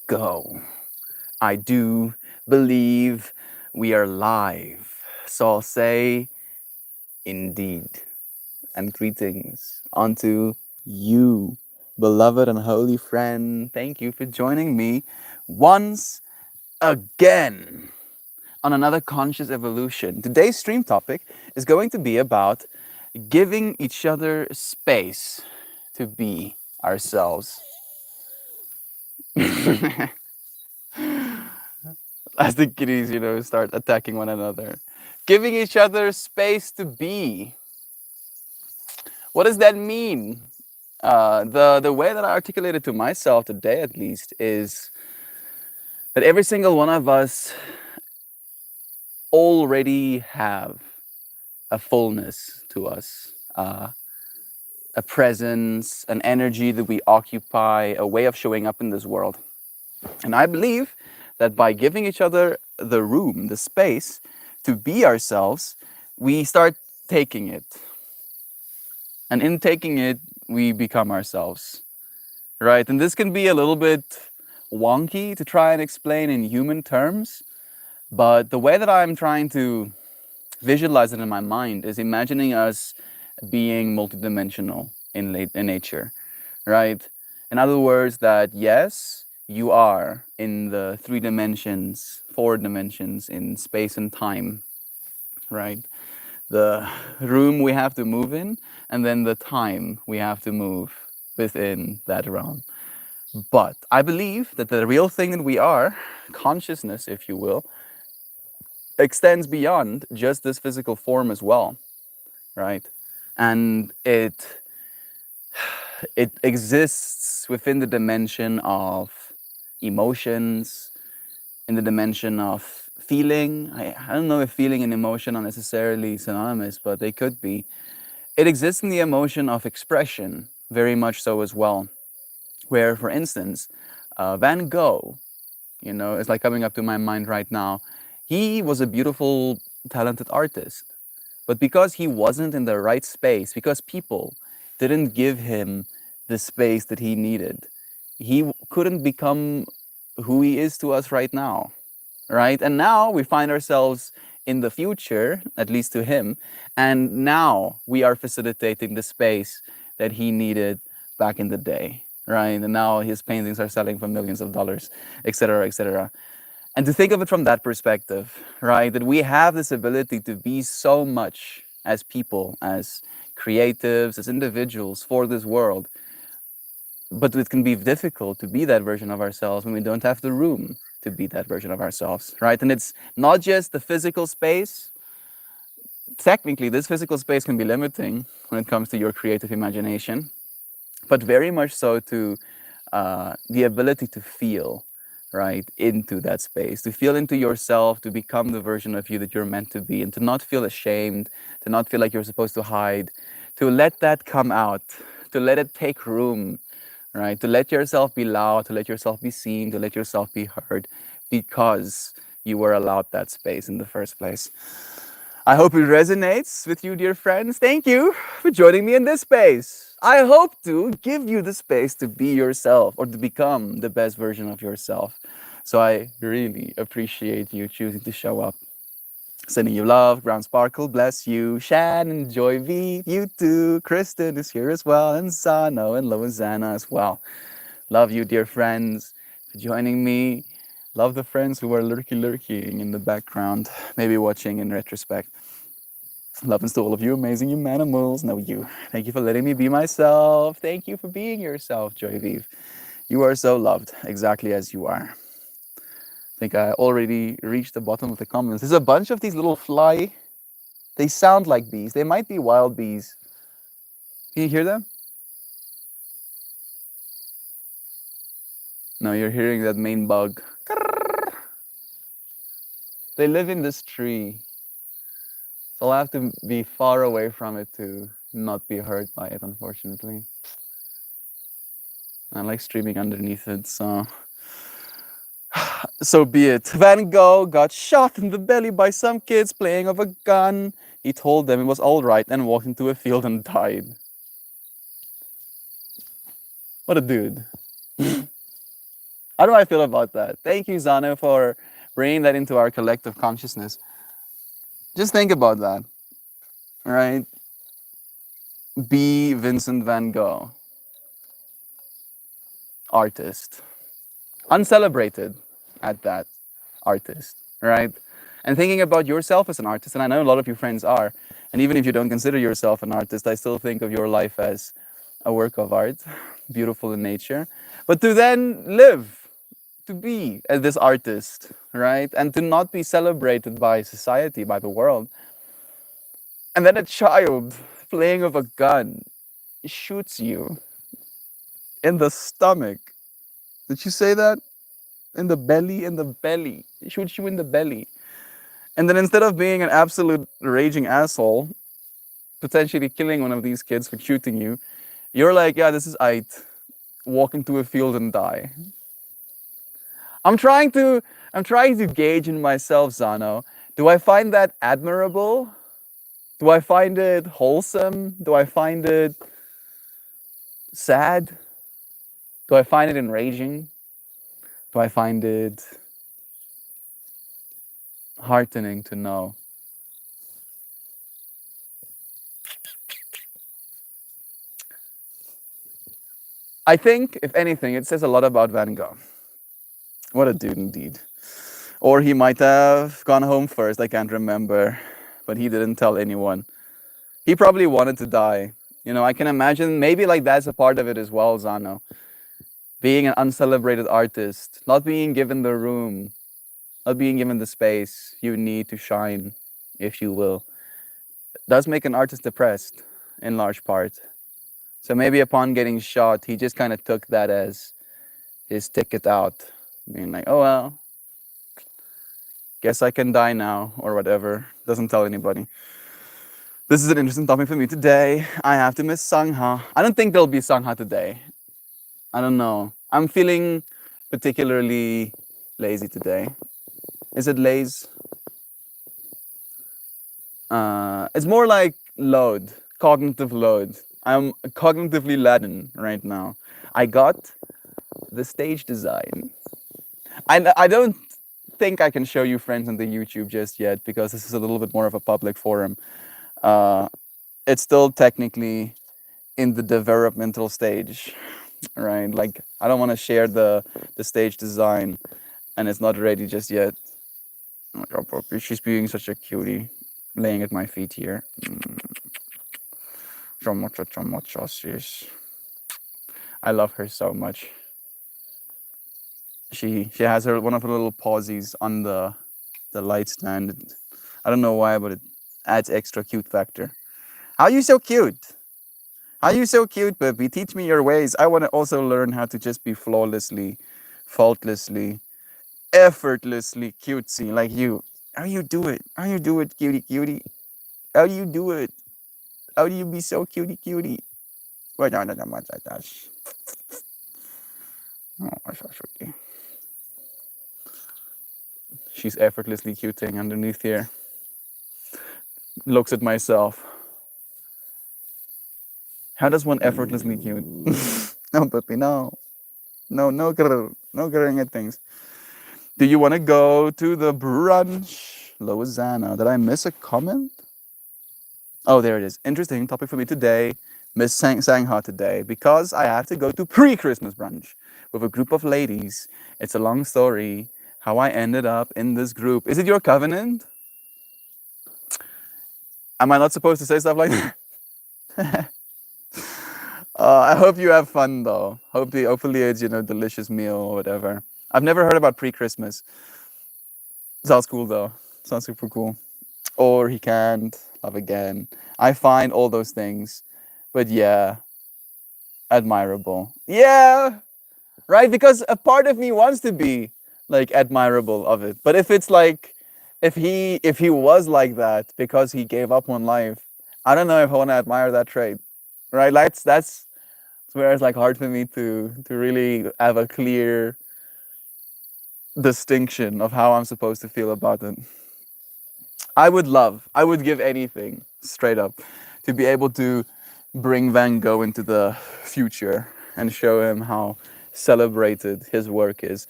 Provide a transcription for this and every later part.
go. I do believe we are live. So I'll say, indeed, and greetings unto you, beloved and holy friend. Thank you for joining me once again on another conscious evolution. Today's stream topic is going to be about giving each other space to be ourselves. As the kitties, start attacking one another. Giving each other space to be. What does that mean? The way that I articulate it to myself today, at least, is that every single one of us already have a fullness to us, a presence, an energy that we occupy, a way of showing up in this world. And I believe that by giving each other the room, the space to be ourselves, we start taking it. And in taking it, we become ourselves, right? And this can be a little bit wonky to try and explain in human terms, but the way that I'm trying to visualize it in my mind is imagining us being multidimensional in nature, right? In other words, that yes, you are in the 3 dimensions, 4 dimensions in space and time, right? The room we have to move in, and then the time we have to move within that realm. But I believe that the real thing that we are, consciousness, if you will, extends beyond just this physical form as well, right? And it exists within the dimension of emotions, in the dimension of feeling. I don't know if feeling and emotion are necessarily synonymous, but they could be. It exists in the emotion of expression, very much so as well. Where, for instance, Van Gogh, it's like coming up to my mind right now. He was a beautiful, talented artist. But because he wasn't in the right space, because people didn't give him the space that he needed, he couldn't become who he is to us right now, right? And now we find ourselves in the future, at least to him, and now we are facilitating the space that he needed back in the day, right? And now his paintings are selling for millions of dollars, etc., etc. And to think of it from that perspective, right, that we have this ability to be so much as people, as creatives, as individuals for this world, but it can be difficult to be that version of ourselves when we don't have the room to be that version of ourselves, right? And it's not just the physical space. Technically, this physical space can be limiting when it comes to your creative imagination, but very much so to the ability to feel, right, into that space, to feel into yourself, to become the version of you that you're meant to be, and to not feel ashamed, to not feel like you're supposed to hide, to let that come out, to let it take room, right, to let yourself be loud, to let yourself be seen, to let yourself be heard, because you were allowed that space in the first place. I hope it resonates with you, dear friends. Thank you for joining me in this space. I hope to give you the space to be yourself or to become the best version of yourself. So I really appreciate you choosing to show up. Sending you love, Ground Sparkle, bless you. Shannon, Joy V, you too. Kristen is here as well, and Sano and Loazana as well. Love you, dear friends, for joining me. Love the friends who are lurking in the background, maybe watching in retrospect. Love and to all of you amazing humanimals. No, you. Thank you for letting me be myself. Thank you for being yourself, Joy Vive. You are so loved, exactly as you are. I think I already reached the bottom of the comments. There's a bunch of these little fly. They sound like bees. They might be wild bees. Can you hear them? No, you're hearing that main bug. They live in this tree. So I'll have to be far away from it to not be hurt by it, unfortunately. I like streaming underneath it, so be it. Van Gogh got shot in the belly by some kids playing with a gun. He told them it was all right and walked into a field and died. What a dude. How do I feel about that? Thank you, Zano, for bringing that into our collective consciousness. Just think about that, right? Be Vincent van Gogh, artist, uncelebrated at that, artist, right? And thinking about yourself as an artist, and I know a lot of your friends are, and even if you don't consider yourself an artist, I still think of your life as a work of art, beautiful in nature. But to then live, to be as this artist, right? And to not be celebrated by society, by the world. And then a child playing with a gun shoots you in the stomach. Did you say that? In the belly, in the belly. It shoots you in the belly. And then instead of being an absolute raging asshole, potentially killing one of these kids for shooting you, you're like, yeah, this is it. Walk into a field and die. I'm trying to gauge in myself, Zano. Do I find that admirable? Do I find it wholesome? Do I find it sad? Do I find it enraging? Do I find it heartening to know? I think, if anything, it says a lot about Van Gogh. What a dude indeed. Or he might have gone home first, I can't remember, but he didn't tell anyone. He probably wanted to die. You know, I can imagine maybe like that's a part of it as well, Zano. Being an uncelebrated artist, not being given the room, not being given the space you need to shine, if you will, does make an artist depressed in large part. So maybe upon getting shot, he just kind of took that as his ticket out, being like, oh well, guess I can die now, or whatever. Doesn't tell anybody. This is an interesting topic for me today. I have to miss Sangha. I don't think there'll be Sangha today. I don't know. I'm feeling particularly lazy today. Is it lazy? It's more like load, cognitive load. I'm cognitively laden right now. I got the stage design. I don't think I can show you friends on the YouTube just yet because this is a little bit more of a public forum. It's still technically in the developmental stage, right? Like I don't want to share the stage design, and it's not ready just yet. Oh my God, puppy, she's being such a cutie, laying at my feet here. So much, sis. I love her so much. She has her one of her little pausies on the light stand. I don't know why, but it adds extra cute factor. How you so cute? How you so cute, baby? Teach me your ways. I want to also learn how to just be flawlessly, faultlessly, effortlessly cutesy like you. How you do it? How you do it, cutie cutie? How do you do it? How do you be so cutie cutie? Wait, no, gosh. Oh, so sweetie. She's effortlessly cuting underneath here. Looks at myself. How does one effortlessly cute? No, puppy, no. No grrring at things. Do you want to go to the brunch? Loizana, did I miss a comment? Oh, there it is. Interesting topic for me today. Miss Sangha today because I have to go to pre-Christmas brunch with a group of ladies. It's a long story how I ended up in this group. Is it your covenant? Am I not supposed to say stuff like that? I hope you have fun though. Hopefully it's delicious meal or whatever. I've never heard about pre-Christmas. Sounds cool though. Sounds super cool. Or he can't love again. I find all those things, but yeah, admirable. Yeah, right. Because a part of me wants to be like admirable of it. But if it's like, if he was like that because he gave up on life, I don't know if I want to admire that trait. Right? That's where it's like hard for me to really have a clear distinction of how I'm supposed to feel about it. I would give anything, straight up, to be able to bring Van Gogh into the future and show him how celebrated his work is.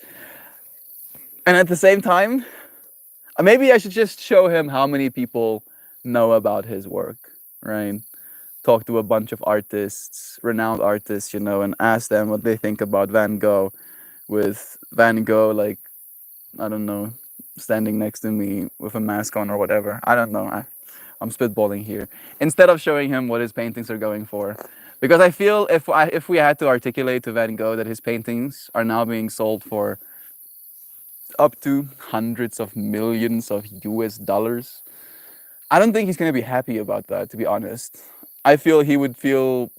And at the same time, maybe I should just show him how many people know about his work, right? Talk to a bunch of artists, renowned artists, and ask them what they think about Van Gogh, with Van Gogh, like, I don't know, standing next to me with a mask on or whatever. I don't know. I'm spitballing here. Instead of showing him what his paintings are going for. Because I feel if we had to articulate to Van Gogh that his paintings are now being sold for up to hundreds of millions of US dollars, I don't think he's going to be happy about that, to be honest. I feel he would feel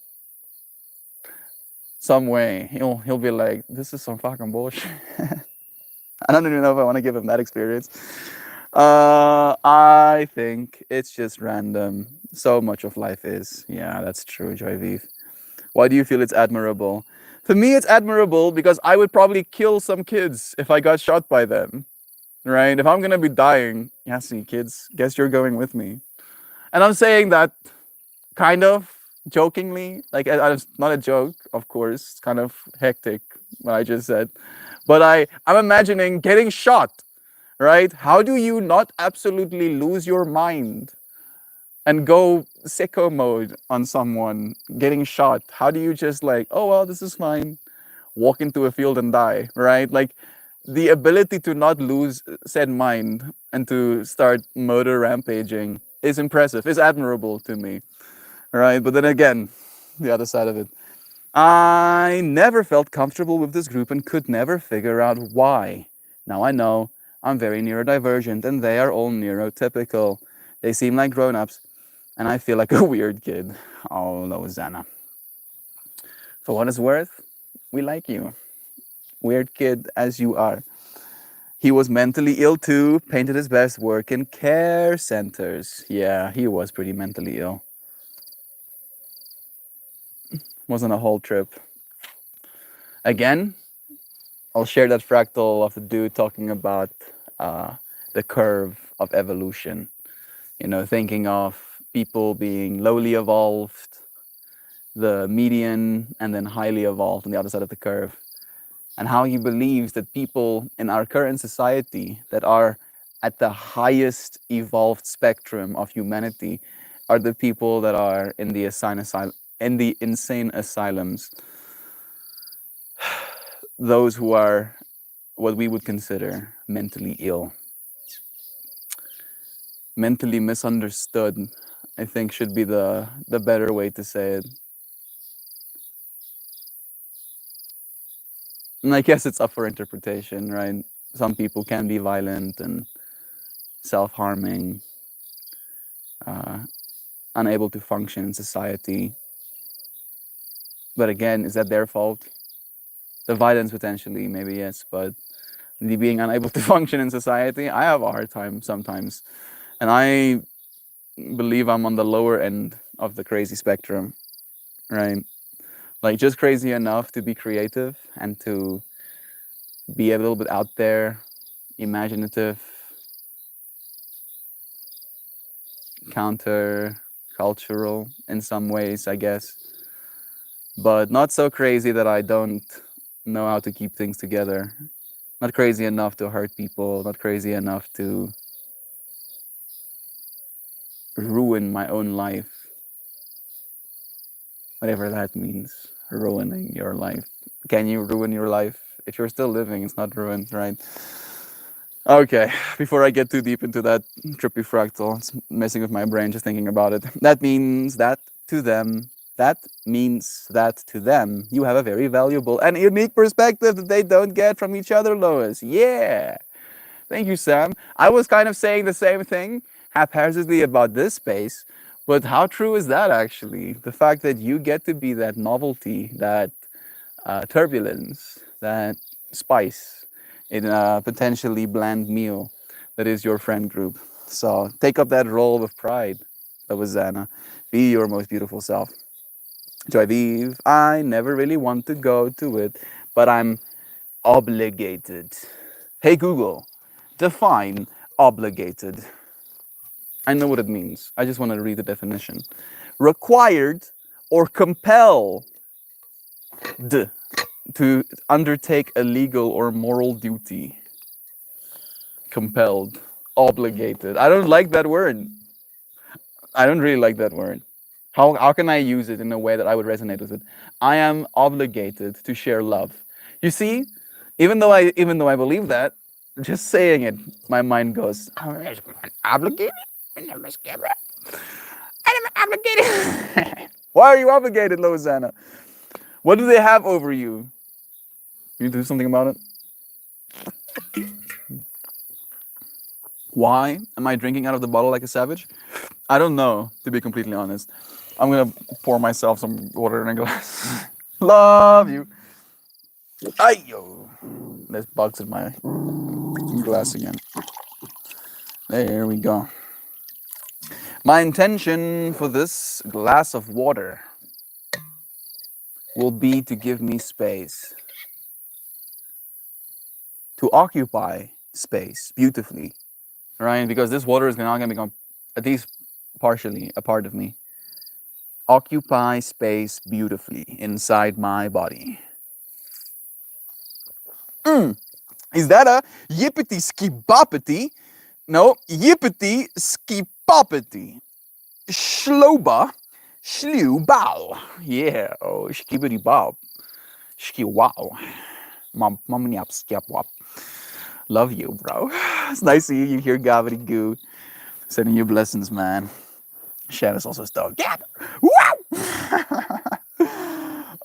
some way. He'll be like, this is some fucking bullshit. I don't even know if I want to give him that experience. I think it's just random. So much of life is. Yeah, that's true, Joyviv. Why do you feel it's admirable? For me, it's admirable because I would probably kill some kids if I got shot by them. Right? If I'm gonna be dying, yeah, see, kids, guess you're going with me. And I'm saying that kind of jokingly, like it's not a joke, of course. It's kind of hectic what I just said, but I'm imagining getting shot. Right? How do you not absolutely lose your mind and go sicko mode on someone getting shot? How do you just like, oh well, this is fine, walk into a field and die, right? Like the ability to not lose said mind and to start murder rampaging is impressive, is admirable to me, right? But then again, the other side of it, I never felt comfortable with this group and could never figure out why. Now I know I'm very neurodivergent and they are all neurotypical. They seem like grown-ups and I feel like a weird kid. Oh, Lozana. For what it's worth, we like you. Weird kid as you are. He was mentally ill too, painted his best work in care centers. Yeah, he was pretty mentally ill. Wasn't a whole trip. Again, I'll share that fractal of the dude talking about the curve of evolution. Thinking of people being lowly evolved, the median, and then highly evolved on the other side of the curve. And how he believes that people in our current society that are at the highest evolved spectrum of humanity are the people that are in the insane asylums. Those who are what we would consider mentally ill. Mentally misunderstood, I think, should be the better way to say it. And I guess it's up for interpretation, right? Some people can be violent and self-harming, unable to function in society. But again, is that their fault? The violence potentially, maybe yes, but the being unable to function in society, I have a hard time sometimes. And I believe I'm on the lower end of the crazy spectrum, right? Like just crazy enough to be creative and to be a little bit out there, imaginative, counter-cultural in some ways, I guess. But not so crazy that I don't know how to keep things together. Not crazy enough to hurt people, not crazy enough to ruin my own life. Whatever that means, ruining your life. Can you ruin your life? If you're still living, it's not ruined, right? Okay, before I get too deep into that trippy fractal, it's messing with my brain just thinking about it. That means that to them, you have a very valuable and unique perspective that they don't get from each other, Lois. Yeah. Thank you, Sam. I was kind of saying the same thing haphazardly about this space, but how true is that actually? The fact that you get to be that novelty, that turbulence, that spice in a potentially bland meal that is your friend group. So take up that role with pride. That was Zana. Be your most beautiful self. Joyviv, I never really want to go to it, but I'm obligated. Hey Google, define obligated. I know what it means. I just want to read the definition. Required or compelled to undertake a legal or moral duty. Compelled, obligated. I don't like that word. I don't really like that word. How can I use it in a way that I would resonate with it? I am obligated to share love. You see, even though I believe that, just saying it, my mind goes, "I'm obligated. I'm obligated." Why are you obligated, Lozana? What do they have over you? You do something about it? Why am I drinking out of the bottle like a savage? I don't know, to be completely honest. I'm gonna pour myself some water in a glass. Love you. Ayo. There's bugs in my glass again. There we go. My intention for this glass of water will be to give me space. To occupy space beautifully. Right? Because this water is not gonna become, at least partially, a part of me. Occupy space beautifully inside my body. Is that a yippity skiboppity? No, yippity skipoppity. Shloba, shlew Yeah, oh, skibity bob. Ski wow. Mom yap skip wop. Love you, bro. It's nice seeing you here, Gavity Goo. Sending you blessings, man. Shannon's also stoked. Yeah. Wow!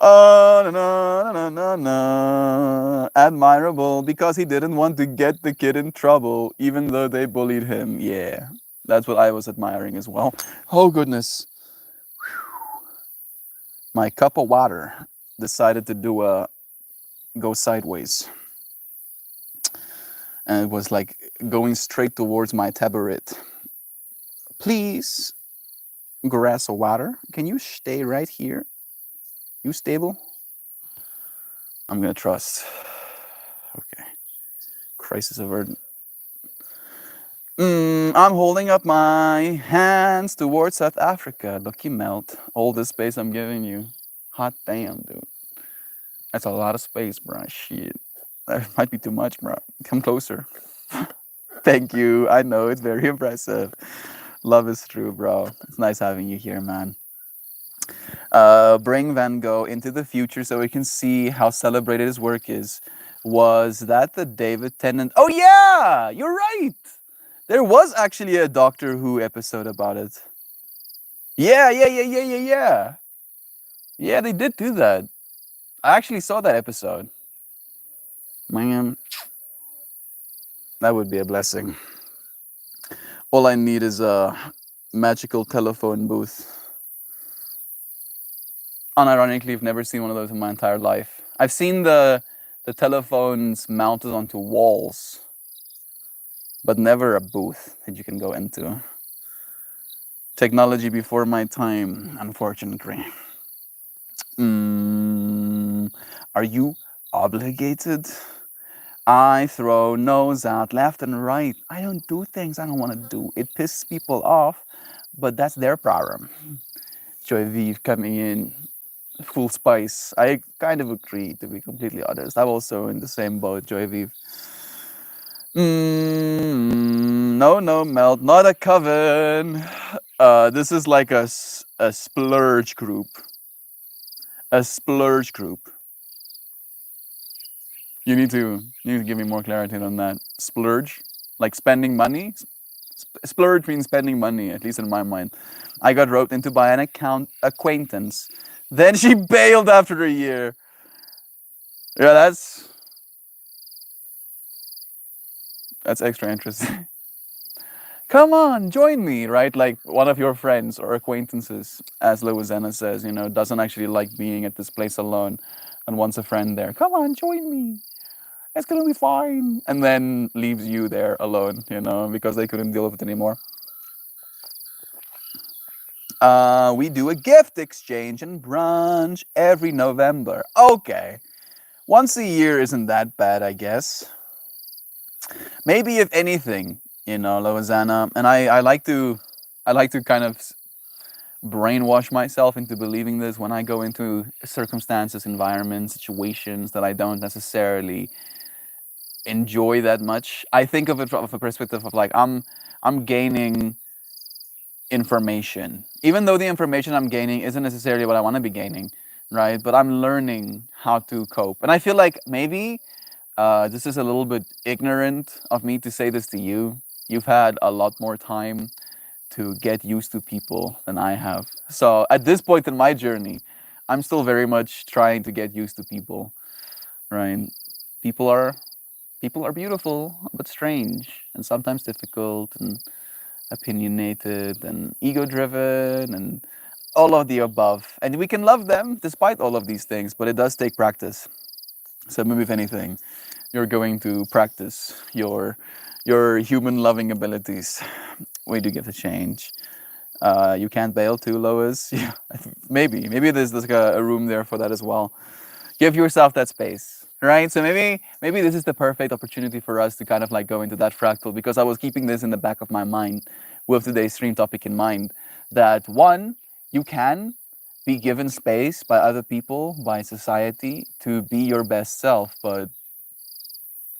Na, na, na, na, na. Admirable because he didn't want to get the kid in trouble, even though they bullied him. Yeah, that's what I was admiring as well. Oh, goodness. My cup of water decided to do a go sideways. And it was like going straight towards my tabaret. Please, glass of water, can you stay right here? You stable? I'm gonna trust. Okay. Crisis averted. I'm holding up my hands towards South Africa. Look, you melt. All this space I'm giving you. Hot damn, dude. That's a lot of space, bro. Shit. That might be too much, bro. Come closer. Thank you. I know it's very impressive. Love is true, bro. It's nice having you here, man. Bring Van Gogh into the future so we can see how celebrated his work is. Was that the David Tennant? Oh yeah, you're right. There was actually a Doctor Who episode about it. Yeah. Yeah, they did do that. I actually saw that episode. Man, that would be a blessing. All I need is a magical telephone booth. Unironically, I've never seen one of those in my entire life. I've seen the telephones mounted onto walls, but never a booth that you can go into. Technology before my time, unfortunately. Are you obligated? I throw nose out left and right. I don't do things I don't want to do. It pisses people off, but that's their problem. Joy Vive coming in full spice. I kind of agree, to be completely honest. I'm also in the same boat, Joy Vive. No, Melt, not a coven. This is like a splurge group. A splurge group. You need to give me more clarity on that. Splurge, like spending money. Splurge means spending money, at least in my mind. I got roped into by an acquaintance. Then she bailed after a year. Yeah, that's extra interesting. Come on, join me, right? Like one of your friends or acquaintances, as Louisiana says, doesn't actually like being at this place alone and wants a friend there. Come on, join me. It's gonna be fine. And then leaves you there alone, because they couldn't deal with it anymore. We do a gift exchange and brunch every November. Okay. Once a year isn't that bad, I guess. Maybe if anything, Loazana, and I like to kind of brainwash myself into believing this when I go into circumstances, environments, situations that I don't necessarily enjoy that much. I think of it from a perspective of like I'm gaining information, even though the information I'm gaining isn't necessarily what I want to be gaining, right? But I'm learning how to cope, and I feel like maybe this is a little bit ignorant of me to say this to you. You've had a lot more time to get used to people than I have. So at this point in my journey, I'm still very much trying to get used to people, right? People are people are beautiful but strange and sometimes difficult and opinionated and ego driven and all of the above. And we can love them despite all of these things, but it does take practice. So maybe if anything, you're going to practice your human loving abilities. We do get to change. You can't bail too, Lois. Yeah, maybe there's like a room there for that as well. Give yourself that space, right? So maybe this is the perfect opportunity for us to kind of like go into that fractal, because I was keeping this in the back of my mind with today's stream topic in mind. That one, you can be given space by other people, by society, to be your best self, but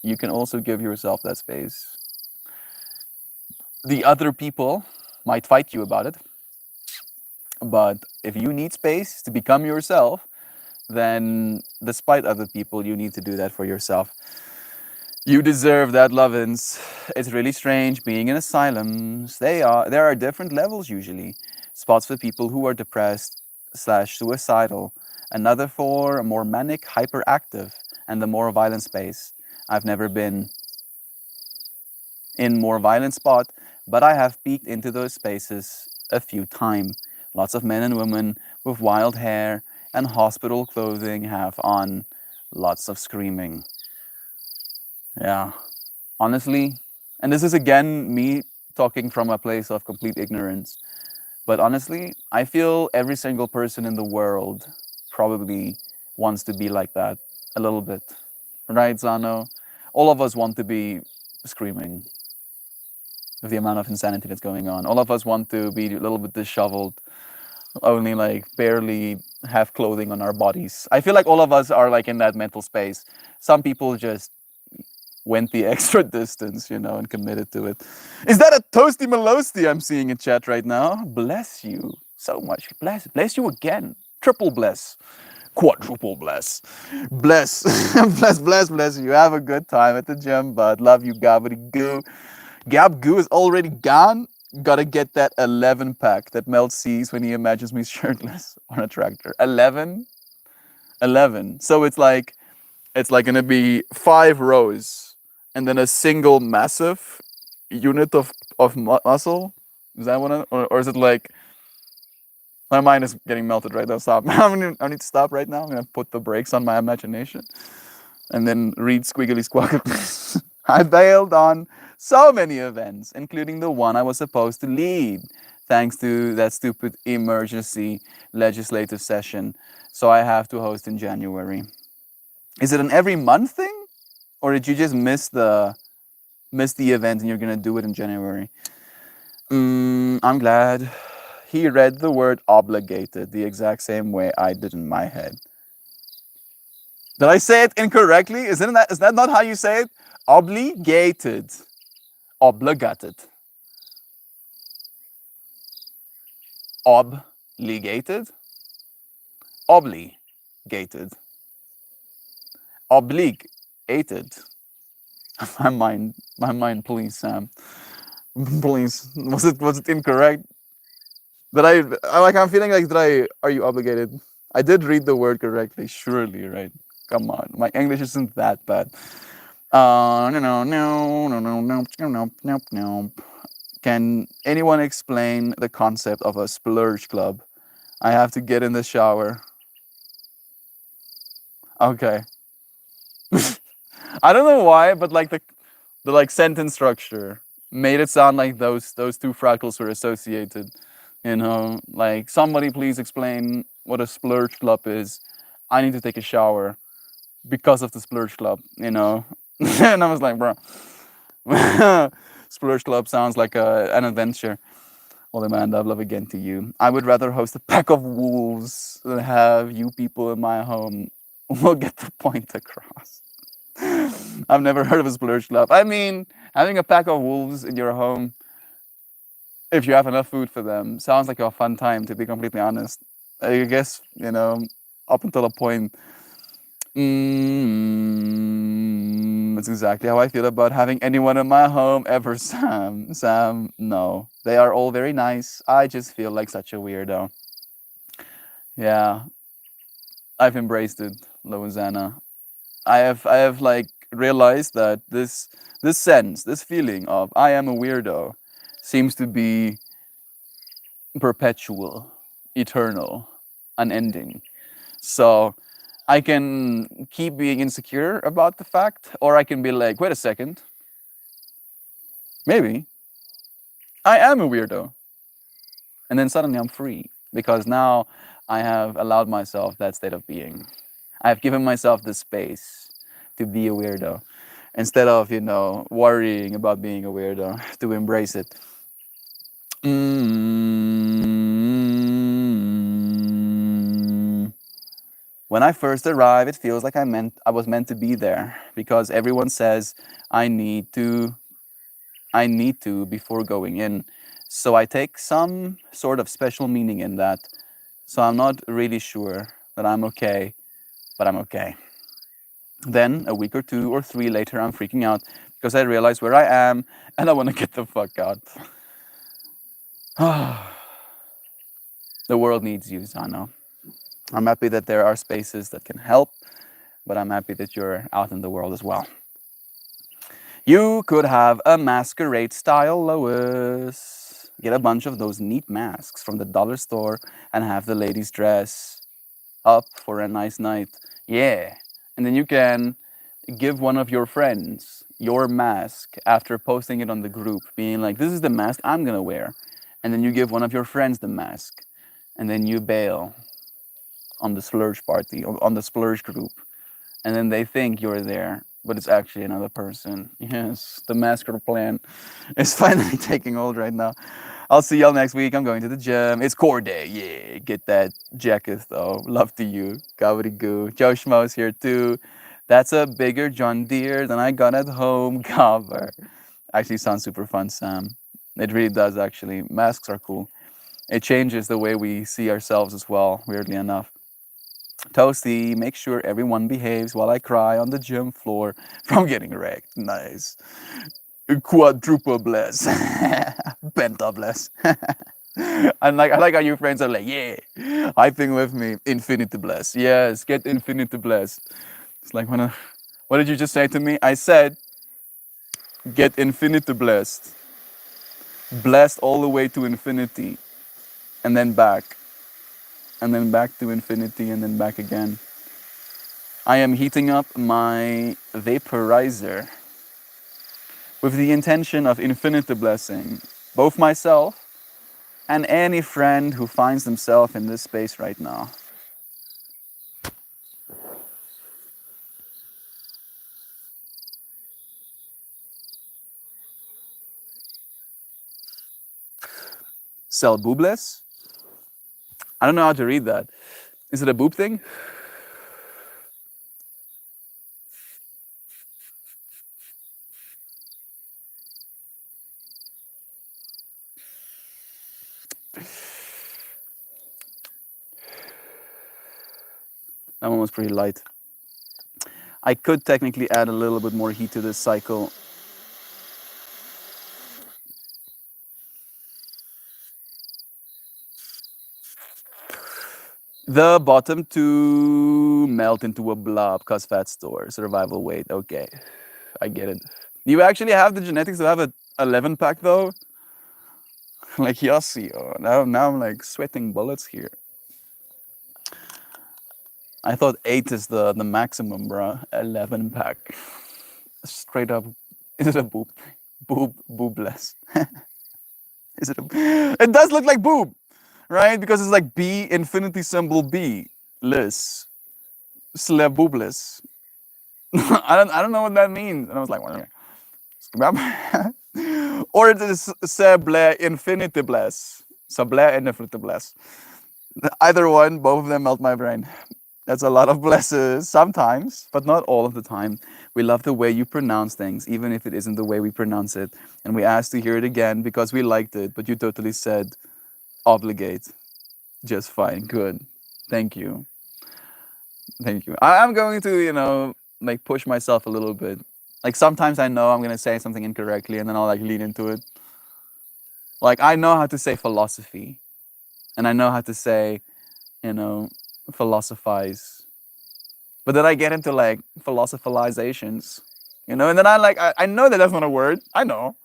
you can also give yourself that space. The other people might fight you about it, but if you need space to become yourself, then despite other people, you need to do that for yourself. You deserve that, Lovins. It's really strange being in asylums. There are different levels usually. Spots for people who are depressed slash suicidal, another for a more manic, hyperactive, and the more violent space. I've never been in more violent spot, but I have peeked into those spaces a few times. Lots of men and women with wild hair and hospital clothing have on, lots of screaming. Yeah, honestly, and this is again me talking from a place of complete ignorance, but honestly, I feel every single person in the world probably wants to be like that a little bit. Right, Zano? All of us want to be screaming with the amount of insanity that's going on. All of us want to be a little bit disheveled, only like barely have clothing on our bodies. I feel like all of us are like in that mental space. Some people just went the extra distance, and committed to it. Is that a toasty malosty I'm seeing in chat right now? Bless you so much. Bless you again. Triple bless. Quadruple bless. Bless. bless you. Have a good time at the gym, bud. Love you, Gabbity Goo. Gab Goo is already gone. Gotta get that 11 pack that Mel sees when he imagines me shirtless on a tractor. 11? 11. So it's like gonna be 5 rows and then a single massive unit of muscle. Is that what or is it like my mind is getting melted right now? Stop. I need to stop right now. I'm gonna put the brakes on my imagination and then read Squiggly Squaggly. I bailed on so many events, including the one I was supposed to lead, thanks to that stupid emergency legislative session. So I have to host in January. Is it an every month thing? Or did you just miss the event and you're gonna do it in January? I'm glad he read the word obligated the exact same way I did in my head. Did I say it incorrectly? Is that not how you say it? Obligated. Obligated. Obligated. Obligated. Obligated. My mind, please, Sam. Please. Was it incorrect? I'm feeling like are you obligated? I did read the word correctly, surely, right? Come on. My English isn't that bad. No. Can anyone explain the concept of a splurge club? I have to get in the shower. Okay. I don't know why, but like the like sentence structure made it sound like those two fractals were associated. Like somebody please explain what a splurge club is. I need to take a shower because of the splurge club, and I was like, bro, splurge club sounds like an adventure. Well, Amanda, love again to you. I would rather host a pack of wolves than have you people in my home. We'll get the point across. I've never heard of a splurge club. I mean, having a pack of wolves in your home, if you have enough food for them, sounds like a fun time, to be completely honest. I guess, up until a point. That's exactly how I feel about having anyone in my home ever, Sam. Sam, no. They are all very nice. I just feel like such a weirdo. Yeah, I've embraced it, Loizana. I have like realized that this sense, this feeling of I am a weirdo seems to be perpetual, eternal, unending. So I can keep being insecure about the fact, or I can be like, wait a second, maybe I am a weirdo. And then suddenly I'm free because now I have allowed myself that state of being. I have given myself the space to be a weirdo instead of, worrying about being a weirdo, to embrace it. When I first arrive, it feels like I was meant to be there because everyone says I need to before going in. So I take some sort of special meaning in that. So I'm not really sure that I'm okay, but I'm okay. Then a week or two or three later, I'm freaking out because I realize where I am and I want to get the fuck out. The world needs you, Zano. I'm happy that there are spaces that can help, but I'm happy that you're out in the world as well. You could have a masquerade style, Lois. Get a bunch of those neat masks from the dollar store and have the ladies dress up for a nice night. Yeah. And then you can give one of your friends your mask after posting it on the group, being like, this is the mask I'm gonna wear. And then you give one of your friends the mask. And then you bail on the splurge party, on the splurge group. And then they think you're there, but it's actually another person. Yes, the master plan is finally taking hold right now. I'll see y'all next week. I'm going to the gym. It's core day. Yeah, get that jacket though. Love to you. Goo. Joe Schmo's here too. That's a bigger John Deere than I got at home. Cover. Actually sounds super fun, Sam. It really does actually. Masks are cool. It changes the way we see ourselves as well, weirdly enough. Toasty, make sure everyone behaves while I cry on the gym floor from getting wrecked. Nice. Quadruple bless. Penta bless. I like how your friends are like, yeah, hyping with me. Infinity bless. Yes, get infinity bless. It's like, what did you just say to me? I said, get infinity blessed. Blessed all the way to infinity. And then back. And then back to infinity and then back again. I am heating up my vaporizer with the intention of infinite blessing both myself and any friend who finds themselves in this space right now. Sell boobless? I don't know how to read that. Is it a boob thing? That one was pretty light. I could technically add a little bit more heat to this cycle. The bottom two melt into a blob, cause fat store, survival weight. Okay, I get it. Do you actually have the genetics to have a 11 pack though? Like Yossi. Oh, now I'm like sweating bullets here. I thought 8 is the maximum, bro. 11 pack. Straight up. Is it a boob? Boobless. Is it a? It does look like boob, right? Because it's like B infinity symbol B. Less. Slab boobless. I don't know what that means. And I was like, what? Or it is Seble infinity bless. Sablé and Nefrutebles. Either one, both of them melt my brain. That's a lot of blesses sometimes, but not all of the time. We love the way you pronounce things, even if it isn't the way we pronounce it. And we asked to hear it again because we liked it, but you totally said obligate. Just fine. Good. Thank you. Thank you. I'm going to, like push myself a little bit. Like sometimes I know I'm going to say something incorrectly and then I'll like lean into it. Like I know how to say philosophy and I know how to say, you know, philosophize. But then I get into like philosophalizations, and then I know that that's not a word. I know.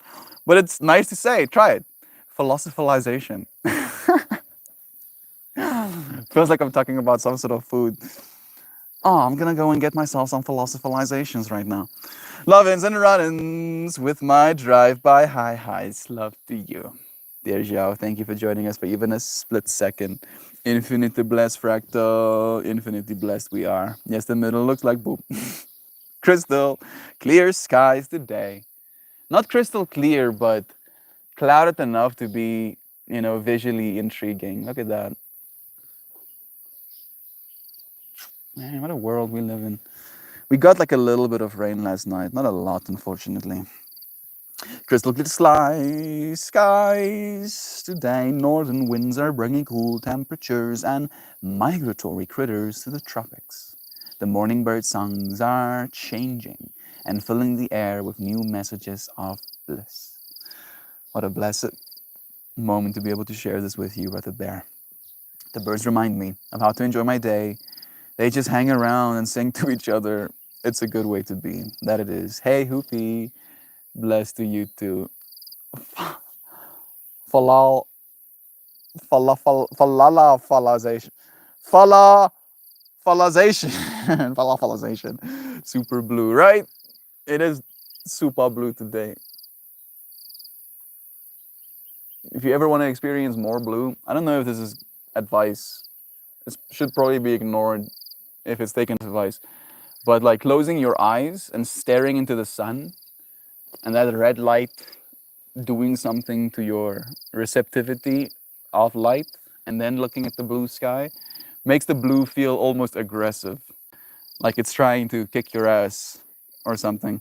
But it's nice to say. Try it. Philosophalization. Feels like I'm talking about some sort of food. Oh, I'm gonna go and get myself some philosophalizations right now. Lovins and runnins with my drive-by highs. Love to you. Dear Zhao, thank you for joining us for even a split second. Infinitely blessed, Fractal. Infinitely blessed we are. Yes, the middle looks like boop. Crystal, clear skies today. Not crystal clear, but clouded enough to be, visually intriguing. Look at that. Man, what a world we live in. We got like a little bit of rain last night. Not a lot, unfortunately. Crystal clear skies today. Northern winds are bringing cool temperatures and migratory critters to the tropics. The morning bird songs are changing and filling the air with new messages of bliss. What a blessed moment to be able to share this with you, Brother Bear. The birds remind me of how to enjoy my day. They just hang around and sing to each other. It's a good way to be. That it is. Hey, Hoopy. Blessed to you too. Falal, falafalization. Falafalization. Falafalization. Super blue, right? It is super blue today. If you ever want to experience more blue, I don't know if this is advice. This should probably be ignored if it's taken as advice. But like closing your eyes and staring into the sun and that red light doing something to your receptivity of light and then looking at the blue sky makes the blue feel almost aggressive, like it's trying to kick your ass or something.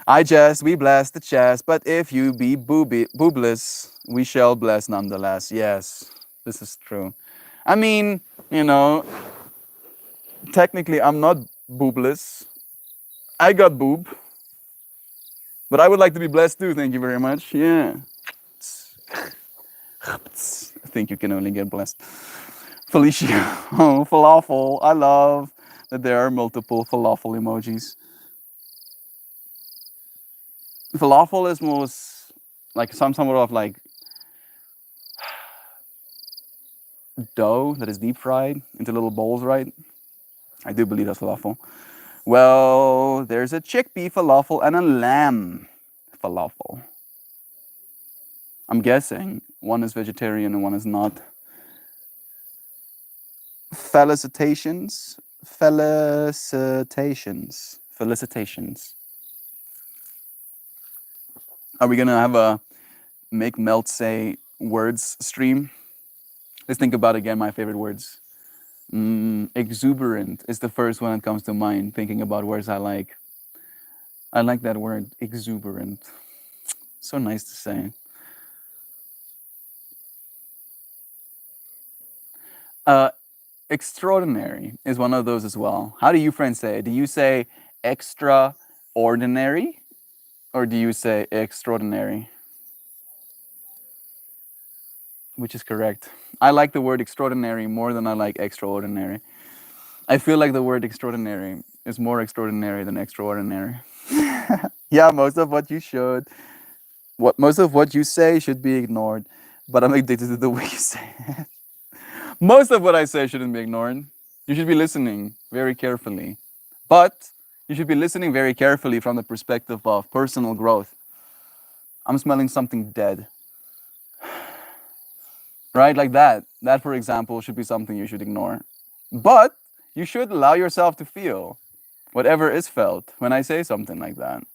We bless the chest, but if you be boobless, we shall bless nonetheless. Yes, this is true. I mean, technically I'm not boobless. I got boob, but I would like to be blessed too. Thank you very much. Yeah. I think you can only get blessed. Felicia, oh, falafel. I love that there are multiple falafel emojis. Falafel is most like some sort of like dough that is deep fried into little bowls, right? I do believe that's falafel. Well, there's a chickpea falafel and a lamb falafel. I'm guessing one is vegetarian and one is not. Felicitations. Felicitations. Felicitations. Are we gonna have a make Melt say words stream? Let's think about again my favorite words. Exuberant is the first one that comes to mind, thinking about words I like. I like that word, exuberant. So nice to say. Extraordinary is one of those as well. How do you friends say it? Do you say extraordinary or do you say extraordinary? Which is correct. I like the word extraordinary more than I like extraordinary. I feel like the word extraordinary is more extraordinary than extraordinary. Yeah, most of what you say should be ignored, but I'm addicted to the way you say it. Most of what I say shouldn't be ignored. You should be listening very carefully. But you should be listening very carefully from the perspective of personal growth. I'm smelling something dead. Right? Like that. That, for example, should be something you should ignore. But you should allow yourself to feel whatever is felt when I say something like that.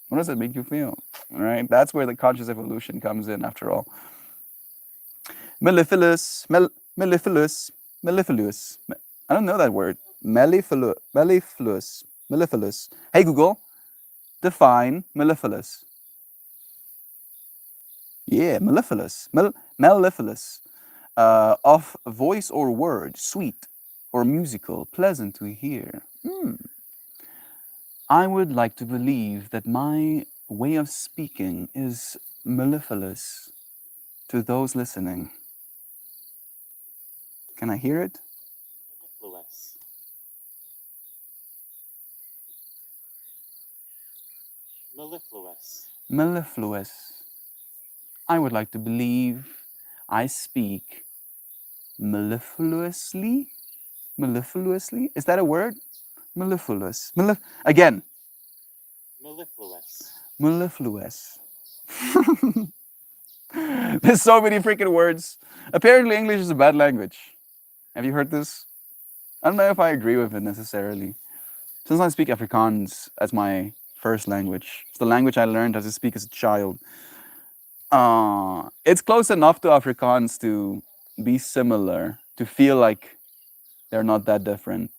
What does it make you feel? Right? That's where the conscious evolution comes in, after all. Mellifluous, mellifluous, mellifluous. I don't know that word. Mellifluous. Hey Google, define mellifluous. Yeah, mellifluous. Mellifluous. Of voice or word, sweet or musical, pleasant to hear. I would like to believe that my way of speaking is mellifluous to those listening. Can I hear it? Mellifluous. Mellifluous. Mellifluous. I would like to believe I speak mellifluously. Mellifluously? Is that a word? Mellifluous. Again. Mellifluous. Mellifluous. There's so many freaking words. Apparently, English is a bad language. Have you heard this? I don't know if I agree with it necessarily. Since I speak Afrikaans as my first language, it's the language I learned how to speak as a child. It's close enough to Afrikaans to be similar, to feel like they're not that different,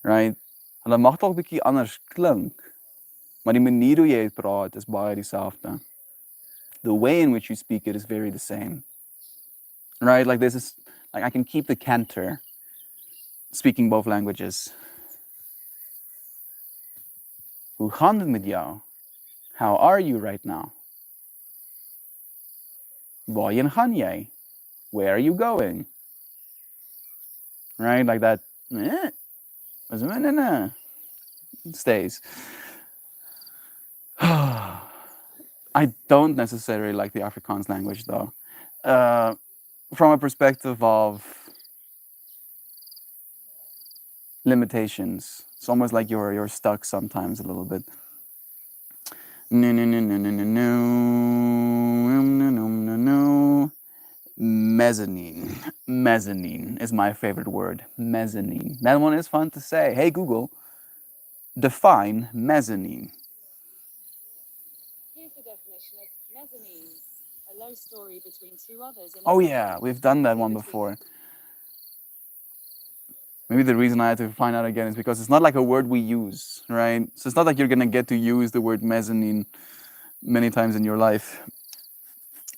right? Hulle mag dalk bietjie anders klink, maar die manier hoe jy dit praat is baie dieselfde. The way in which you speak it is very the same, right? Like this is like I can keep the canter speaking both languages. Hoe gaan dit met jou? How are you right now? Waarheen gaan jy? Where are you going? Right? Like that. Stays. I don't necessarily like the Afrikaans language though. From a perspective of limitations. It's almost like you're stuck sometimes a little bit. No. Mezzanine. Mezzanine is my favorite word. Mezzanine. That one is fun to say. Hey Google, define mezzanine. Here's the definition of mezzanine: a low story between two others. Oh yeah, we've done that one before. Maybe the reason I had to find out again is because it's not like a word we use, right? So it's not like you're gonna get to use the word mezzanine many times in your life.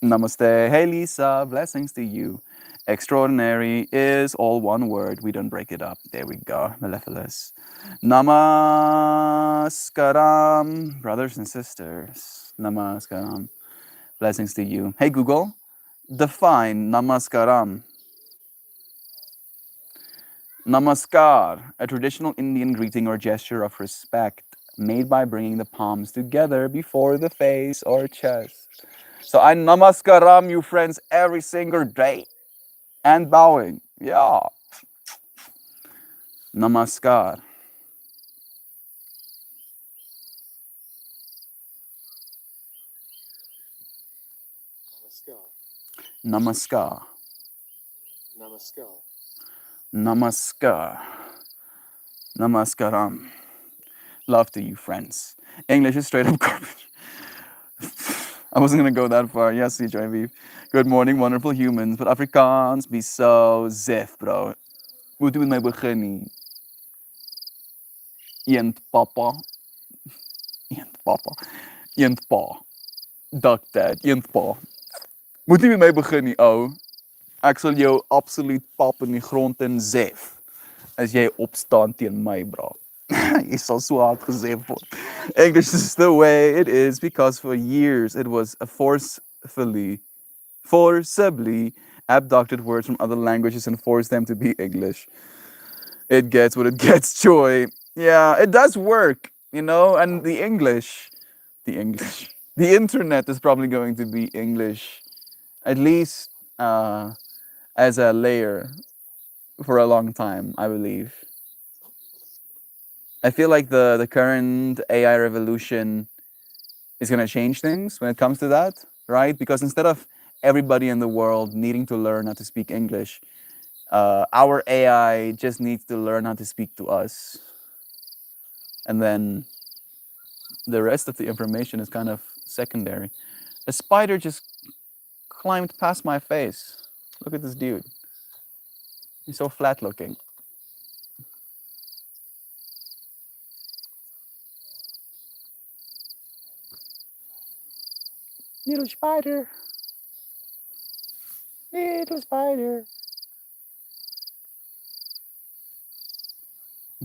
Namaste. Hey Lisa, blessings to you. Extraordinary is all one word. We don't break it up. There we go. Mellifluous. Namaskaram, brothers and sisters. Namaskaram. Blessings to you. Hey Google, define namaskaram. Namaskar, a traditional Indian greeting or gesture of respect made by bringing the palms together before the face or chest. So I namaskaram you friends every single day. And bowing. Yeah. Namaskar. Namaskar. Namaskar. Namaskar. Namaskar. Namaskaram. Love to you, friends. English is straight up garbage. I wasn't gonna go that far. Yes, CJV. Good morning, wonderful humans. But Afrikaans be so ziff, bro. Moet u met my begin nie? Eend papa. Eend papa. Eend pa. Duck dad. Eend pa. Moet u met my begin nie, ou. Ek sal jou absoluut pap in die grond in zef as jy opstaan teen my, bro. Jy sal so hard gezef word. English is the way it is because for years it was a forcibly abducted words from other languages and forced them to be English. It gets what it gets, joy. Yeah, it does work, you know, and the internet is probably going to be English, at least as a layer for a long time, I believe. I feel like the current AI revolution is going to change things when it comes to that, right? Because instead of everybody in the world needing to learn how to speak English, our AI just needs to learn how to speak to us. And then the rest of the information is kind of secondary. A spider just climbed past my face. Look at this dude. He's so flat looking. Little spider. Little spider.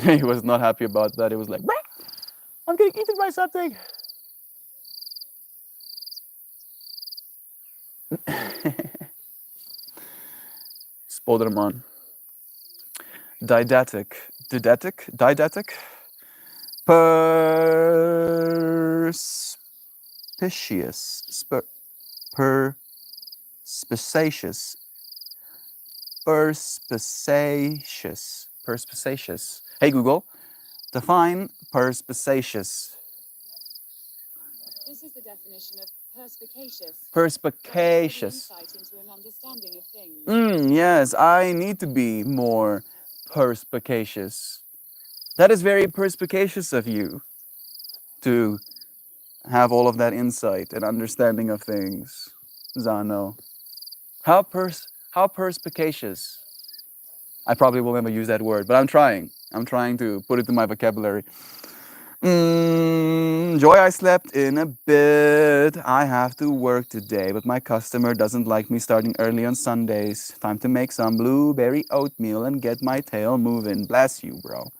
He was not happy about that. He was like, "Bah, I'm getting eaten by something." Spoderman. Didactic. Didactic? Perspicacious. Perspicacious. Perspicacious. Perspicacious. Hey Google, define perspicacious. This is the definition of perspicacious. Perspicacious. Insight into an understanding of things. Yes, I need to be more perspicacious. That is very perspicacious of you to have all of that insight and understanding of things, Zano. How perspicacious. I probably will never use that word, but I'm trying. I'm trying to put it in my vocabulary. Joy, I slept in a bit. I have to work today, but my customer doesn't like me starting early on Sundays. Time to make some blueberry oatmeal and get my tail moving. Bless you, bro.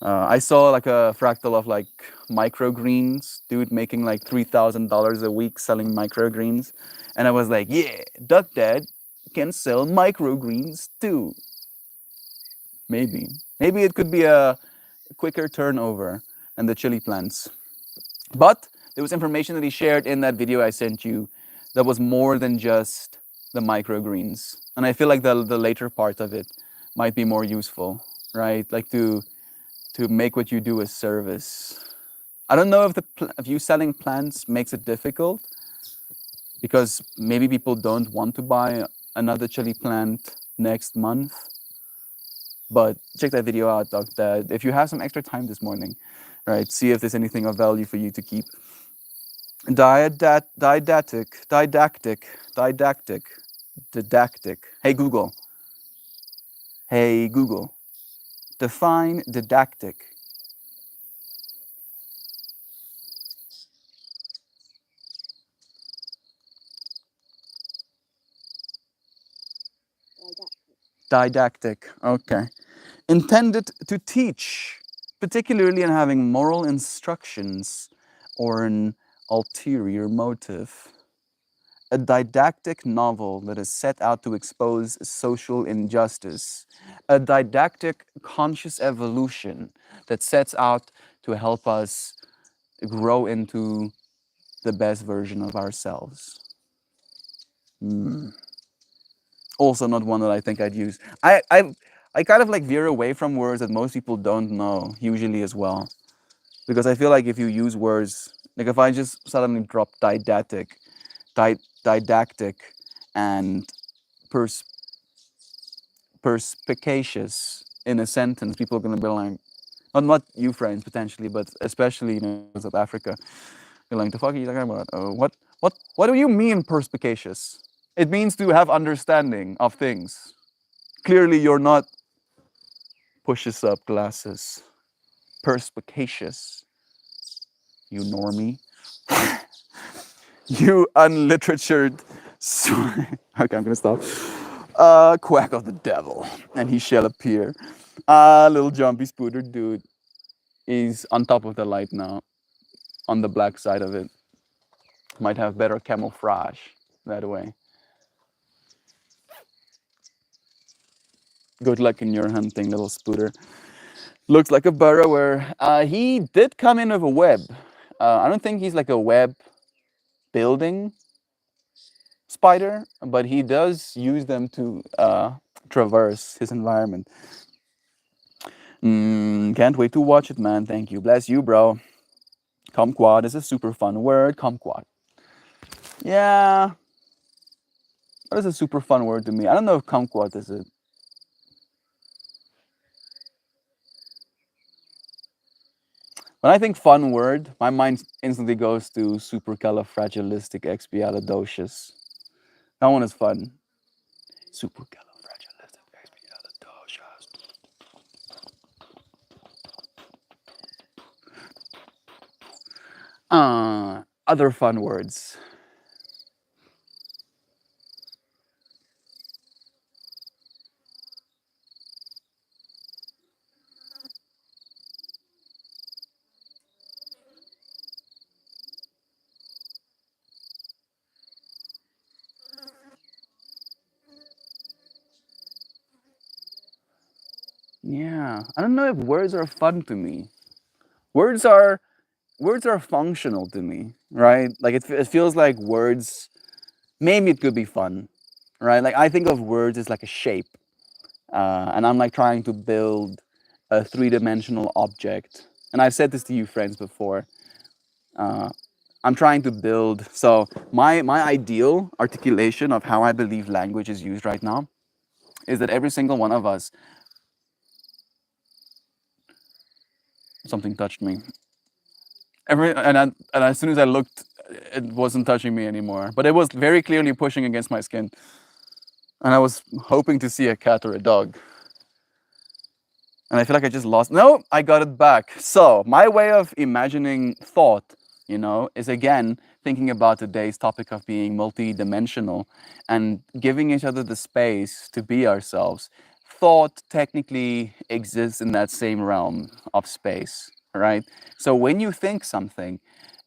I saw like a fractal of like microgreens, dude making like $3,000 a week selling microgreens. And I was like, yeah, Duck Dad can sell microgreens too. Maybe. Maybe it could be a quicker turnover than the chili plants. But there was information that he shared in that video I sent you that was more than just the microgreens. And I feel like the later part of it might be more useful, right? Like to make what you do a service. I don't know if you selling plants makes it difficult, because maybe people don't want to buy another chili plant next month. But check that video out, Doc Dad. If you have some extra time this morning, right, see if there's anything of value for you to keep. Didactic. Hey Google. Hey Google. Define didactic. Didactic. Okay. Intended to teach, particularly in having moral instructions or an ulterior motive. A didactic novel that is set out to expose social injustice. A didactic conscious evolution that sets out to help us grow into the best version of ourselves. Also not one that I think I'd use. I kind of like veer away from words that most people don't know usually as well, because I feel like if you use words, like if I just suddenly drop didactic and perspicacious in a sentence, people are gonna be like, not you friends potentially, but especially South Africa, you're like, the fuck are you talking about? What do you mean perspicacious? It means to have understanding of things. Clearly you're not pushes up glasses. Perspicacious. You normie. You unliteratured. Okay, I'm gonna stop. Quack of the devil, and he shall appear. Little jumpy spooter dude is on top of the light now, on the black side of it. Might have better camouflage that way. Good luck in your hunting, little spooter. Looks like a burrower. He did come in with a web. I don't think he's like a web building spider, but he does use them to traverse his environment. Can't wait to watch it, man. Thank you. Bless you, bro. Kumquat is a super fun word. Kumquat. Yeah. That is a super fun word to me. I don't know if kumquat is it. When I think fun word, my mind instantly goes to supercalifragilisticexpialidocious. That one is fun. Supercalifragilisticexpialidocious. Other fun words. Yeah, I don't know if words are fun to me. Words are words are functional to me, right? Like it feels like words. Maybe it could be fun, right? Like I think of words as like a shape, and I'm like trying to build a three-dimensional object. And I've said this to you friends before. Uh, I'm trying to build. So my ideal articulation of how I believe language is used right now is that every single one of us. Something touched me. And as soon as I looked, it wasn't touching me anymore. But it was very clearly pushing against my skin. And I was hoping to see a cat or a dog. And I feel like I just lost. No, I got it back. So my way of imagining thought, is again thinking about today's topic of being multi-dimensional and giving each other the space to be ourselves. Thought technically exists in that same realm of space, right? So when you think something,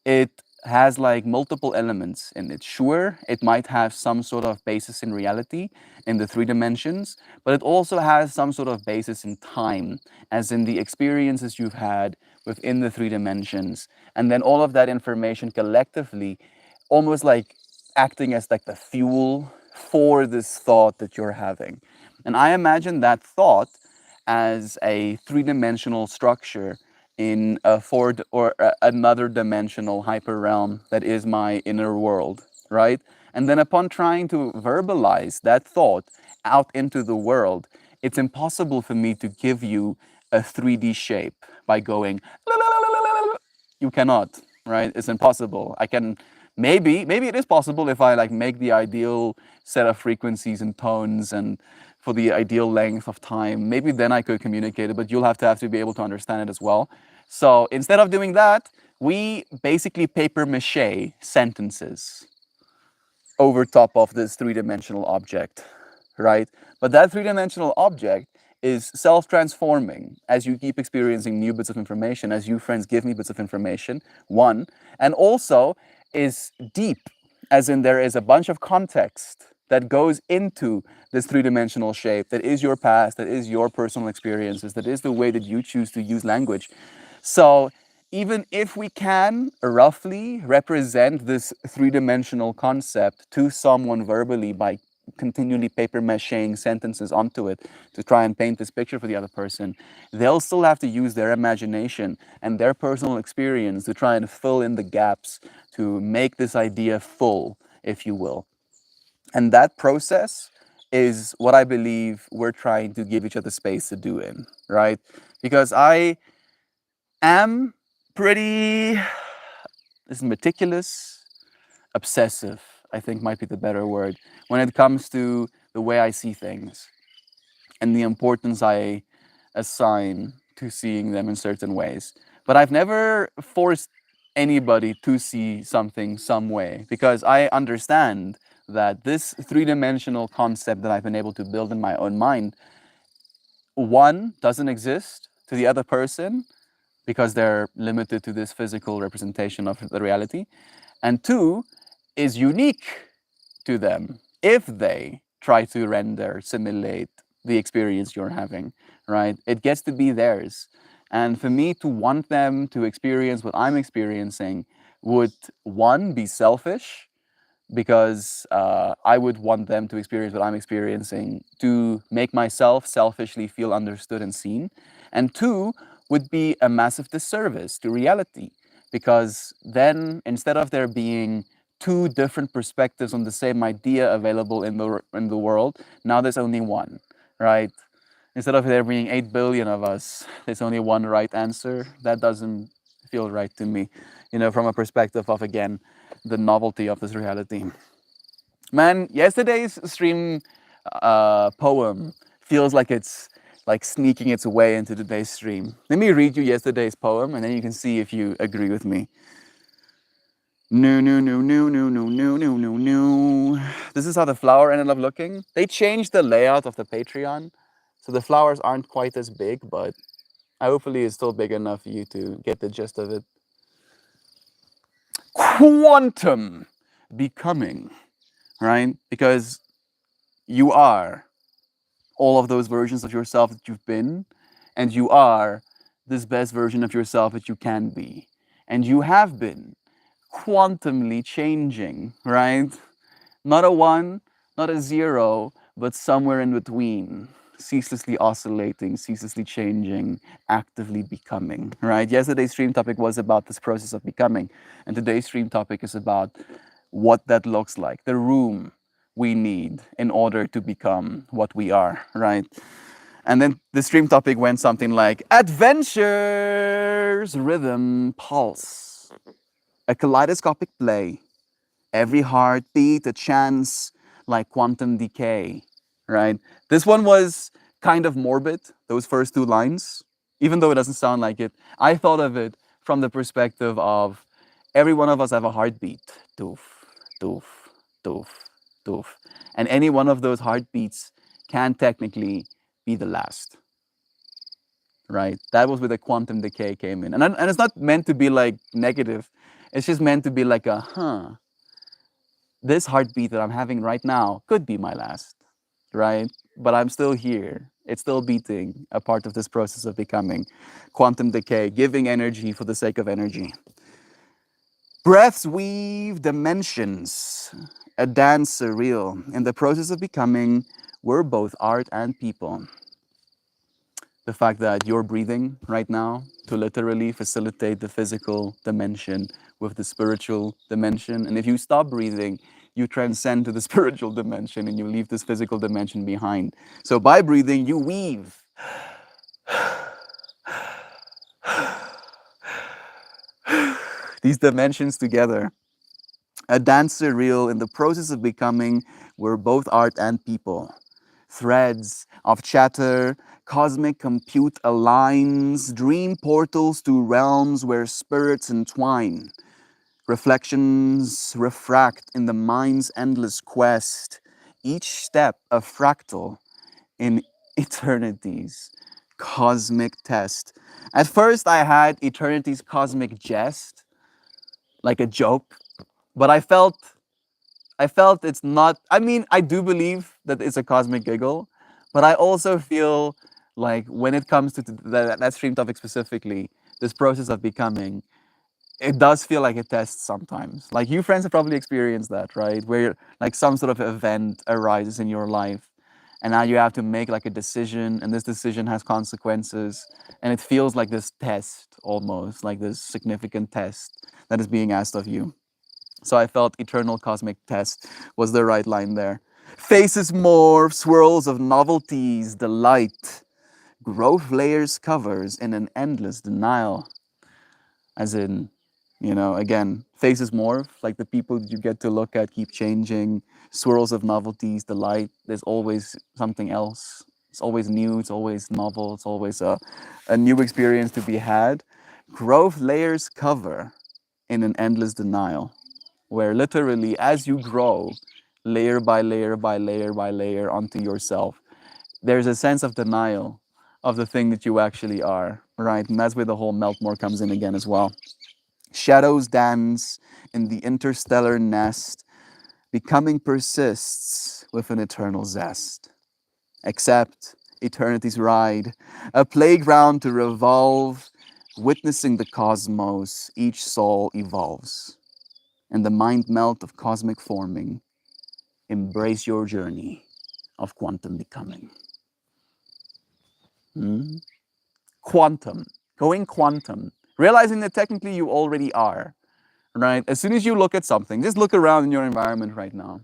it has like multiple elements in it. Sure, it might have some sort of basis in reality in the three dimensions, but it also has some sort of basis in time, as in the experiences you've had within the three dimensions. And then all of that information collectively, almost like acting as like the fuel for this thought that you're having. And I imagine that thought as a three-dimensional structure in a fourth or another dimensional hyper realm that is my inner world, right? And then upon trying to verbalize that thought out into the world, it's impossible for me to give you a 3D shape by going, "La, la, la, la, la, la, la." You cannot, right? It's impossible. I can maybe it is possible if I like make the ideal set of frequencies and tones and for the ideal length of time. Maybe then I could communicate it, but you'll have to be able to understand it as well. So instead of doing that, we basically paper mache sentences over top of this three-dimensional object, right? But that three-dimensional object is self-transforming as you keep experiencing new bits of information, as you friends give me bits of information, one, and also is deep, as in there is a bunch of context that goes into this three-dimensional shape, that is your past, that is your personal experiences, that is the way that you choose to use language. So even if we can roughly represent this three-dimensional concept to someone verbally by continually paper macheing sentences onto it to try and paint this picture for the other person, they'll still have to use their imagination and their personal experience to try and fill in the gaps to make this idea full, if you will. And that process is what I believe we're trying to give each other space to do in, right? Because I am pretty this is meticulous, obsessive, I think might be the better word, when it comes to the way I see things and the importance I assign to seeing them in certain ways. But I've never forced anybody to see something some way because I understand that this three-dimensional concept that I've been able to build in my own mind, one, doesn't exist to the other person because they're limited to this physical representation of the reality, and two, is unique to them if they try to render, simulate the experience you're having, right? It gets to be theirs. And for me to want them to experience what I'm experiencing would, one, be selfish, because I would want them to experience what I'm experiencing to make myself selfishly feel understood and seen. And two, would be a massive disservice to reality, because then instead of there being two different perspectives on the same idea available in the world, now there's only one, right? Instead of there being 8 billion of us, there's only one right answer. That doesn't feel right to me, from a perspective of, again, the novelty of this reality. Man, yesterday's stream poem feels like it's like sneaking its way into today's stream. Let me read you yesterday's poem, and then you can see if you agree with me. No, no, no, no, no, no, no, no, no, no. This is how the flower ended up looking. They changed the layout of the Patreon, so the flowers aren't quite as big, but hopefully it's still big enough for you to get the gist of it. Quantum becoming, right? Because you are all of those versions of yourself that you've been, and you are this best version of yourself that you can be. And you have been quantumly changing, right? Not a one, not a zero, but somewhere in between, ceaselessly oscillating, ceaselessly changing, actively becoming, right? Yesterday's stream topic was about this process of becoming, and today's stream topic is about what that looks like, the room we need in order to become what we are, right? And then the stream topic went something like adventures, rhythm, pulse, a kaleidoscopic play, every heartbeat a chance like quantum decay, right? This one was kind of morbid, those first two lines, even though it doesn't sound like it. I thought of it from the perspective of every one of us have a heartbeat. Doof, doof, doof, doof. And any one of those heartbeats can technically be the last, right? That was where the quantum decay came in. And it's not meant to be like negative. It's just meant to be like a, this heartbeat that I'm having right now could be my last, right? But I'm still here. It's still beating, a part of this process of becoming. Quantum decay, giving energy for the sake of energy. Breaths weave dimensions, a dance surreal. In the process of becoming, we're both art and people. The fact that you're breathing right now to literally facilitate the physical dimension with the spiritual dimension. And if you stop breathing, you transcend to the spiritual dimension and you leave this physical dimension behind. So by breathing, you weave. These dimensions together. A dance surreal in the process of becoming, we're both art and people. Threads of chatter, cosmic compute aligns, dream portals to realms where spirits entwine. Reflections refract in the mind's endless quest, each step a fractal in eternity's cosmic test. At first, I had eternity's cosmic jest, like a joke, but I felt it's not. I mean, I do believe that it's a cosmic giggle, but I also feel like when it comes to that stream topic specifically, this process of becoming, it does feel like a test sometimes. Like you friends have probably experienced that, right? Where like some sort of event arises in your life, and now you have to make like a decision, and this decision has consequences, and it feels like this test almost, like this significant test that is being asked of you. So I felt eternal cosmic test was the right line there. Faces morph, swirls of novelties, delight, growth layers covers in an endless denial. As in, you know, again, faces morph, like the people you get to look at keep changing, swirls of novelties, delight, there's always something else. It's always new, it's always novel, it's always a new experience to be had. Growth layers cover in an endless denial, where literally as you grow, layer by layer by layer by layer onto yourself, there's a sense of denial of the thing that you actually are, right? And that's where the whole Meltmore comes in again as well. Shadows dance in the interstellar nest, becoming persists with an eternal zest. Accept eternity's ride, a playground to revolve, witnessing the cosmos, each soul evolves. And the mind melt of cosmic forming, embrace your journey of quantum becoming. Hmm? Quantum, going quantum, realizing that technically you already are, right? As soon as you look at something, just look around in your environment right now.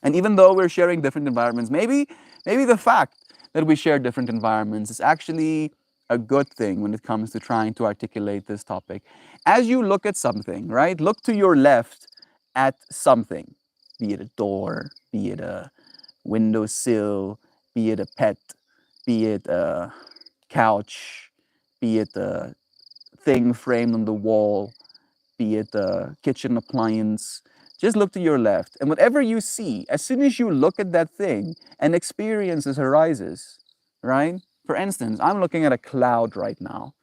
And even though we're sharing different environments, maybe the fact that we share different environments is actually a good thing when it comes to trying to articulate this topic. As you look at something, right? Look to your left at something, be it a door, be it a windowsill, be it a pet, be it a couch, be it a thing framed on the wall, be it a kitchen appliance. Just look to your left, and whatever you see, as soon as you look at that thing, an experience arises, right? For instance, I'm looking at a cloud right now.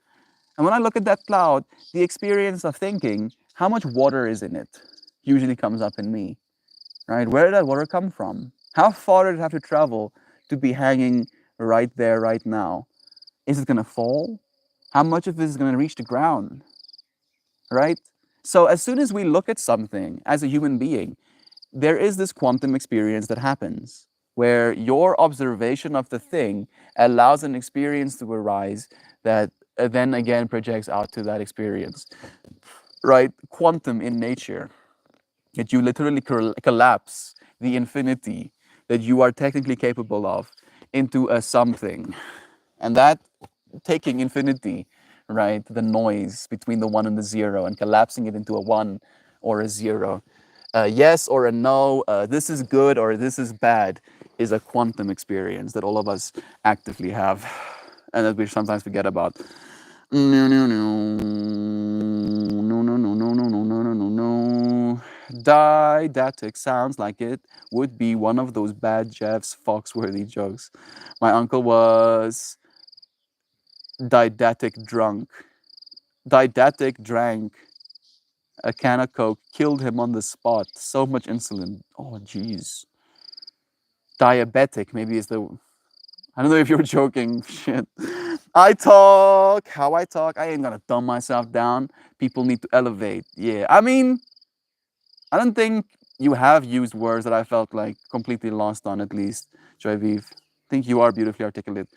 And when I look at that cloud, the experience of thinking, how much water is in it, usually comes up in me, right? Where did that water come from? How far did it have to travel to be hanging right there, right now? Is it going to fall? How much of it is going to reach the ground, right? So as soon as we look at something as a human being, there is this quantum experience that happens where your observation of the thing allows an experience to arise that then again projects out to that experience, right? Quantum in nature, that you literally collapse the infinity that you are technically capable of into a something. And that taking infinity, right, the noise between the 1 and the 0 and collapsing it into a 1 or a 0, yes or a no, this is good or this is bad, is a quantum experience that all of us actively have and that we sometimes forget about. No, no, no. No, no, no, no, no, no, no, no, no, no. Didactic sounds like it would be one of those bad Jeff's Foxworthy jokes. My uncle was didactic drunk. Didactic drank a can of Coke, killed him on the spot. So much insulin. Oh, jeez. Diabetic, maybe is the... I don't know if you're joking. Shit. I talk how I talk. I ain't gonna dumb myself down. People need to elevate. Yeah. I mean, I don't think you have used words that I felt like completely lost on, at least, Joyviv. I think you are beautifully articulate.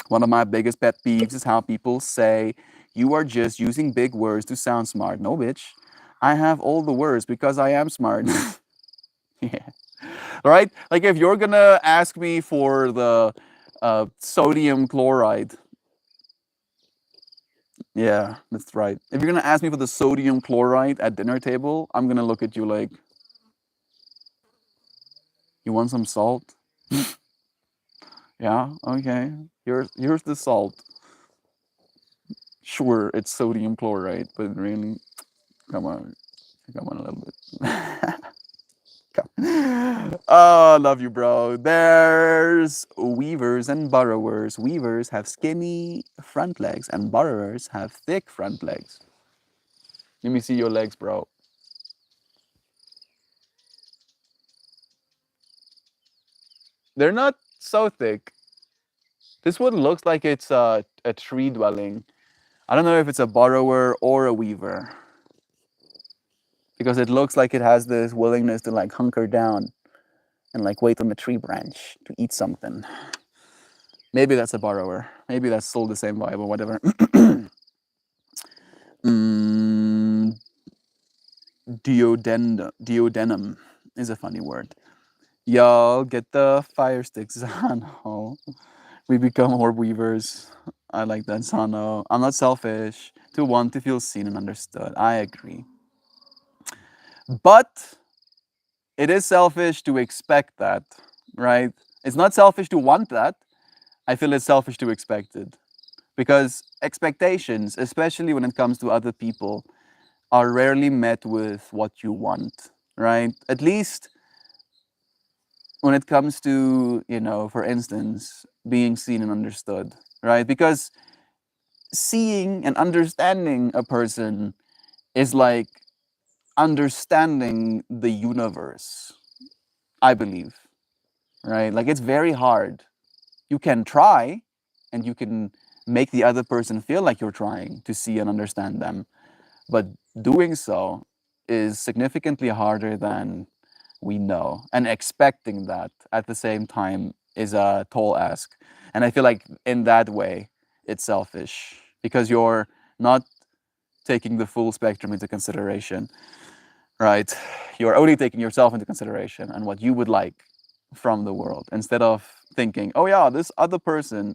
One of my biggest pet peeves is how people say, you are just using big words to sound smart. No, bitch. I have all the words because I am smart. Yeah. All right? Like if you're gonna ask me for the sodium chloride, yeah, that's right. If you're gonna ask me for the sodium chloride at dinner table, I'm gonna look at you like, you want some salt? Yeah, okay. Here's the salt. Sure, it's sodium chloride, but really, come on a little bit. Oh, love you, bro. There's weavers and burrowers. Weavers have skinny front legs, and burrowers have thick front legs. Let me see your legs, bro. They're not so thick. This one looks like it's a tree dwelling. I don't know if it's a burrower or a weaver, because it looks like it has this willingness to like hunker down and like wait on a tree branch to eat something. Maybe that's a burrower. Maybe that's still the same vibe or whatever. Duodenum is a funny word. Y'all get the fire sticks, Zano. We become orb weavers. I like that, Zano. I'm not selfish to want to feel seen and understood. I agree. But it is selfish to expect that, right? It's not selfish to want that. I feel it's selfish to expect it. Because expectations, especially when it comes to other people, are rarely met with what you want, right? At least when it comes to, for instance, being seen and understood, right? Because seeing and understanding a person is like understanding the universe, I believe, right? Like it's very hard. You can try and you can make the other person feel like you're trying to see and understand them. But doing so is significantly harder than we know. And expecting that at the same time is a tall ask. And I feel like in that way, it's selfish because you're not taking the full spectrum into consideration, right? You're only taking yourself into consideration and what you would like from the world instead of thinking, oh yeah, this other person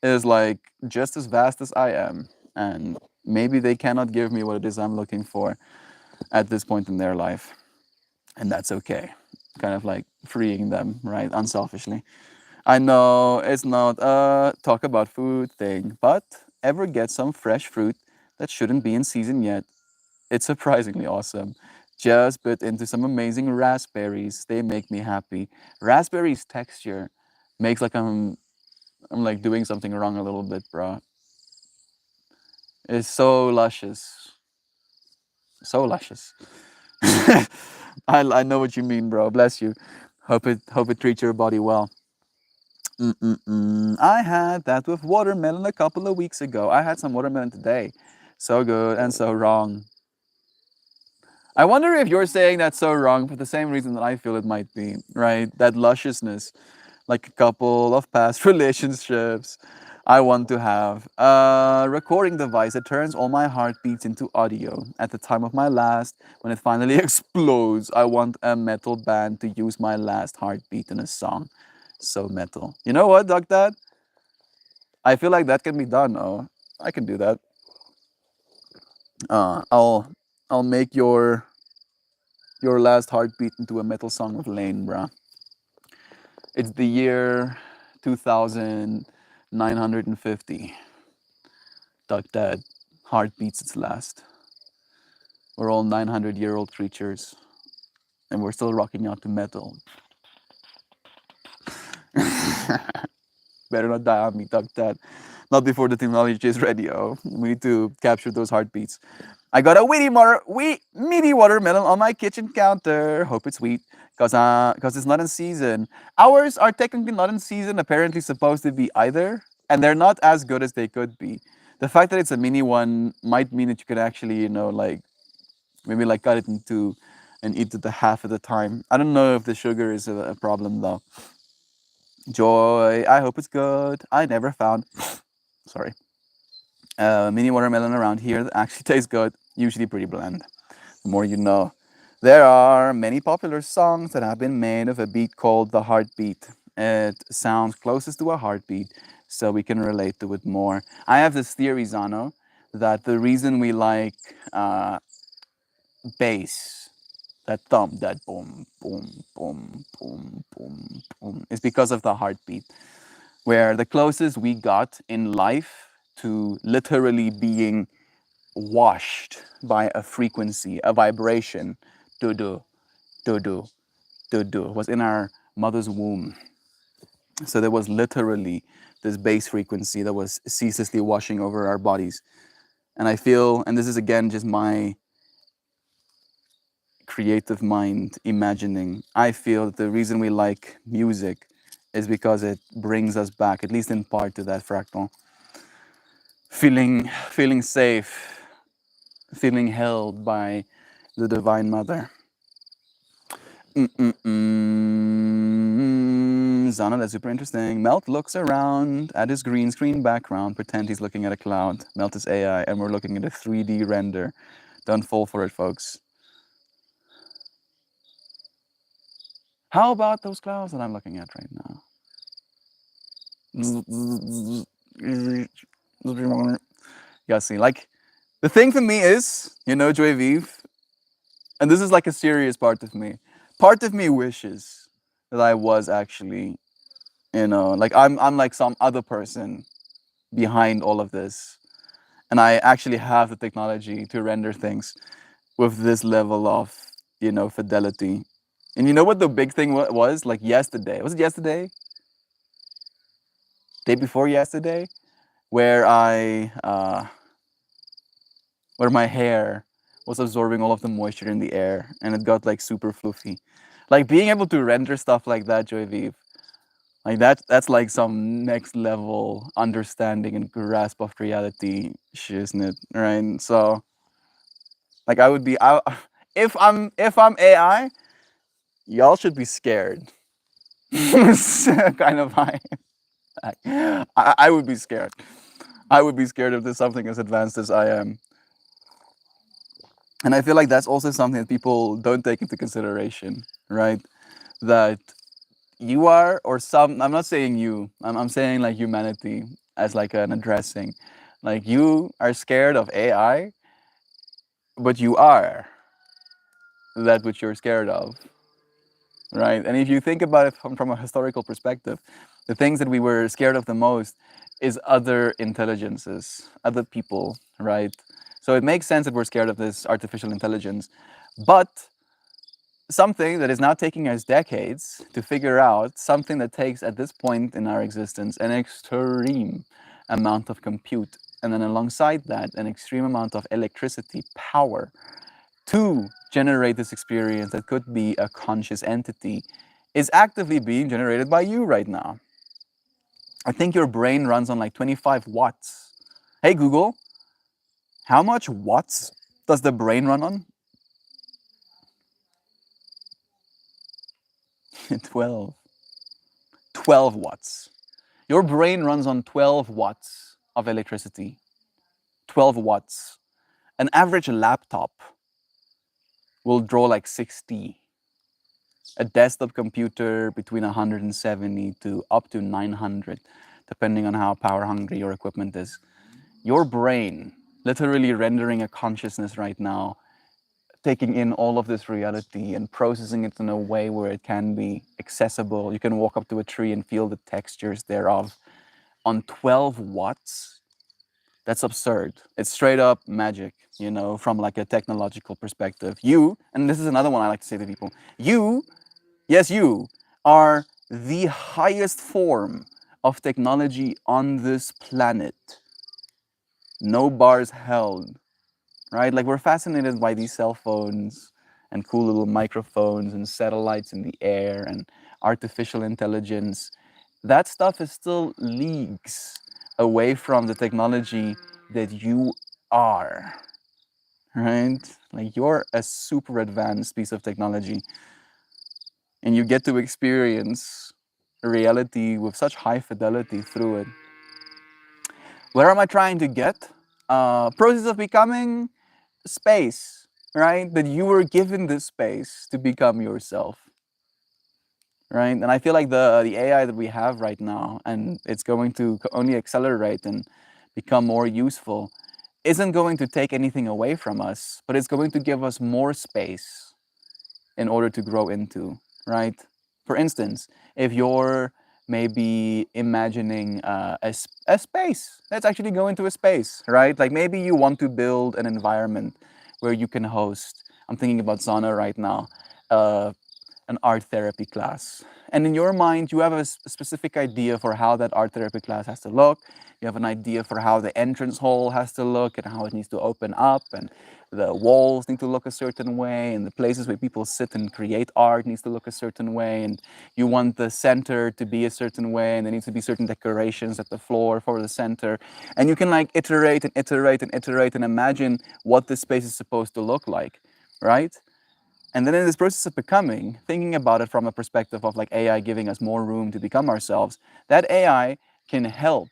is like just as vast as I am. And maybe they cannot give me what it is I'm looking for at this point in their life. And that's okay. kind of like freeing them, right? Unselfishly. I know it's not a talk about food thing, but ever get some fresh fruit that shouldn't be in season yet? It's surprisingly awesome. Just bit into some amazing raspberries. They make me happy. Raspberries texture makes like I'm like doing something wrong a little bit, bro. It's so luscious. So luscious. I know what you mean, bro. Bless you. Hope it treats your body well. I had that with watermelon a couple of weeks ago. I had some watermelon today. So good and so wrong. I wonder if you're saying that's so wrong for the same reason that I feel it might be, right? That lusciousness, like a couple of past relationships. I want to have a recording device that turns all my heartbeats into audio. At the time of my last, when it finally explodes, I want a metal band to use my last heartbeat in a song. So metal. You know what, Doc Dad? I feel like that can be done. Oh, I can do that. I'll make your last heartbeat into a metal song with Lane, bruh. It's the year 2950. Duck Dad, heart beats its last. We're all 900-year-old creatures, and we're still rocking out to metal. Better not die on me, Duck Dad. Not before the technology is ready, oh. We need to capture those heartbeats. I got a meaty watermelon on my kitchen counter. Hope it's sweet, cause it's not in season. Ours are technically not in season. Apparently supposed to be either, and they're not as good as they could be. The fact that it's a mini one might mean that you can actually, like maybe like cut it into and eat it a half at a time. I don't know if the sugar is a problem though. Joy, I hope it's good. I never found, sorry, mini watermelon around here that actually tastes good. Usually pretty bland. The more you know. There are many popular songs that have been made of a beat called the heartbeat. It sounds closest to a heartbeat, so we can relate to it more. I have this theory, Zano, that the reason we like bass, that thump, that boom, boom, boom, boom, boom, boom, is because of the heartbeat. Where the closest we got in life to literally being washed by a frequency, a vibration, do do, do do, do do, was in our mother's womb. So there was literally this bass frequency that was ceaselessly washing over our bodies. And I feel, and this is again just my creative mind imagining, I feel that the reason we like music is because it brings us back, at least in part, to that fractal. Feeling safe, feeling held by the Divine Mother. Zana, that's super interesting. Melt looks around at his green screen background, pretend he's looking at a cloud. Melt is AI, and we're looking at a 3D render. Don't fall for it, folks. How about those clouds that I'm looking at right now? Yeah, see, like, the thing for me is, Joy Vive, and this is like a serious part of me. Part of me wishes that I was actually, like I'm like some other person behind all of this. And I actually have the technology to render things with this level of, fidelity. And you know what the big thing was? Like yesterday. Was it yesterday? Day before yesterday? Where where my hair was absorbing all of the moisture in the air and it got like super fluffy. Like being able to render stuff like that, Joy Vive, like that's like some next level understanding and grasp of reality, isn't it? Right? So like I would be if I'm AI, y'all should be scared. Kind of high. I would be scared. I would be scared if there's something as advanced as I am. And I feel like that's also something that people don't take into consideration, right? That you are, or some, I'm not saying you, I'm saying like humanity as like an addressing. Like you are scared of AI, but you are that which you're scared of, right? And if you think about it from a historical perspective, the things that we were scared of the most is other intelligences, other people, right? So it makes sense that we're scared of this artificial intelligence. But something that is now taking us decades to figure out, something that takes at this point in our existence an extreme amount of compute, and then alongside that, an extreme amount of electricity power to generate this experience that could be a conscious entity, is actively being generated by you right now. I think your brain runs on like 25 watts. Hey Google, how much watts does the brain run on? 12. 12 watts. Your brain runs on 12 watts of electricity. 12 watts. An average laptop will draw like 60. A desktop computer between 170 to up to 900, depending on how power hungry your equipment is. Your brain, literally rendering a consciousness right now, taking in all of this reality and processing it in a way where it can be accessible. You can walk up to a tree and feel the textures thereof on 12 watts. That's absurd. It's straight up magic, you know, from like a technological perspective. You, and this is another one I like to say to people, you, yes, you are the highest form of technology on this planet. No bars held, right? Like we're fascinated by these cell phones and cool little microphones and satellites in the air and artificial intelligence. That stuff is still leagues away from the technology that you are, right? Like you're a super advanced piece of technology and you get to experience reality with such high fidelity through it. Where am I trying to get? Process of becoming space, right? That you were given this space to become yourself, right? And I feel like the AI that we have right now, and it's going to only accelerate and become more useful, isn't going to take anything away from us, but it's going to give us more space in order to grow into, right? For instance, if you're maybe imagining a space, let's actually go into a space, right? Like maybe you want to build an environment where you can host, I'm thinking about Sana right now, an art therapy class. And in your mind, you have a specific idea for how that art therapy class has to look. You have an idea for how the entrance hall has to look and how it needs to open up, and the walls need to look a certain way, and the places where people sit and create art needs to look a certain way, and you want the center to be a certain way, and there needs to be certain decorations at the floor for the center. And you can like iterate and iterate and iterate and imagine what this space is supposed to look like, right? And then in this process of becoming, thinking about it from a perspective of like AI giving us more room to become ourselves, that AI can help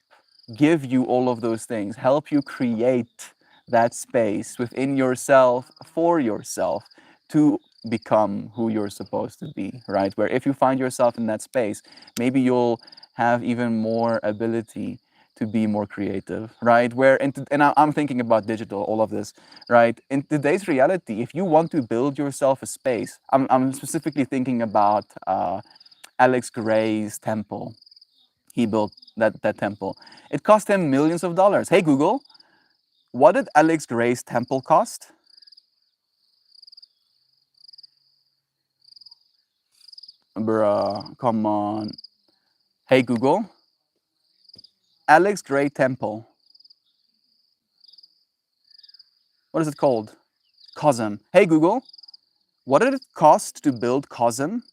give you all of those things, help you create that space within yourself for yourself to become who you're supposed to be, right? Where if you find yourself in that space, maybe you'll have even more ability to be more creative, right? Where and I'm thinking about digital, all of this, right? In today's reality, if you want to build yourself a space, I'm specifically thinking about Alex Gray's temple. He built that temple. It cost him millions of dollars. Hey Google, what did Alex Gray's temple cost? Bruh, come on. Hey Google, Alex Gray temple. What is it called? Cosm. Hey Google, what did it cost to build Cosm?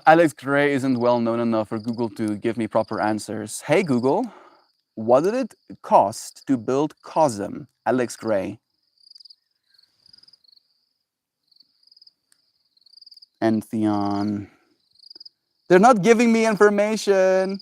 Alex Gray isn't well known enough for Google to give me proper answers. Hey Google, what did it cost to build Cosm? Alex Gray. And Theon. They're not giving me information.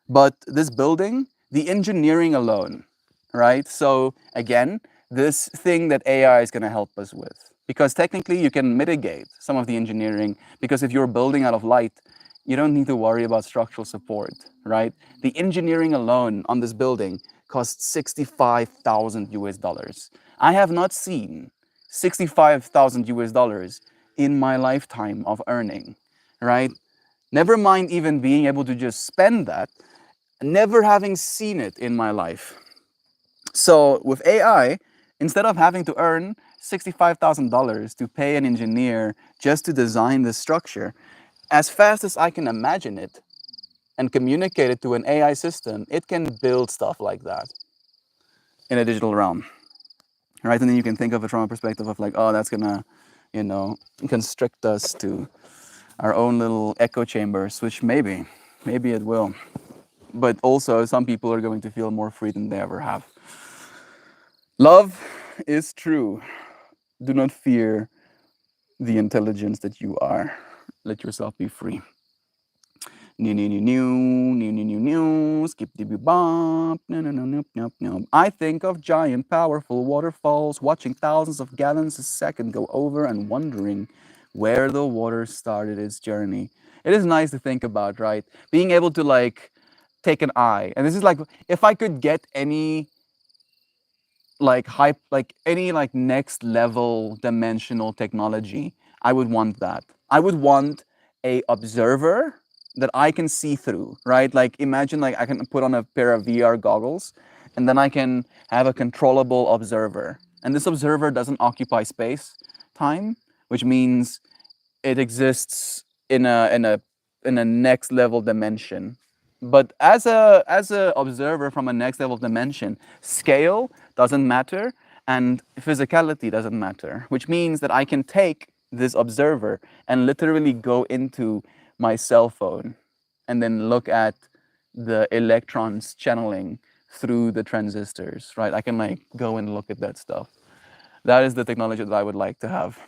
But this building, the engineering alone, right? So again, this thing that AI is going to help us with, because technically you can mitigate some of the engineering, because if you're building out of light, you don't need to worry about structural support, right? The engineering alone on this building costs 65,000 US dollars. I have not seen 65,000 US dollars in my lifetime of earning, right? Never mind even being able to just spend that, never having seen it in my life. So with AI, instead of having to earn $65,000 to pay an engineer just to design the structure, as fast as I can imagine it and communicate it to an AI system, it can build stuff like that in a digital realm, right? And then you can think of it from a perspective of like, oh, that's gonna, constrict us to our own little echo chambers, which maybe it will. But also, some people are going to feel more free than they ever have. Love is true. Do not fear the intelligence that you are. Let yourself be free. Skip the bop. No. I think of giant, powerful waterfalls, watching thousands of gallons a second go over and wondering where the water started its journey. It is nice to think about, right? Being able to like take an eye, and this is like if I could get any any next level dimensional technology, I would want that. I would want a observer that I can see through, right? Like imagine like I can put on a pair of VR goggles and then I can have a controllable observer. And this observer doesn't occupy space time, which means it exists in a next level dimension. But as a observer from a next level dimension, scale doesn't matter and physicality doesn't matter, which means that I can take this observer and literally go into my cell phone and then look at the electrons channeling through the transistors, right? I can like go and look at that stuff. That is the technology that I would like to have.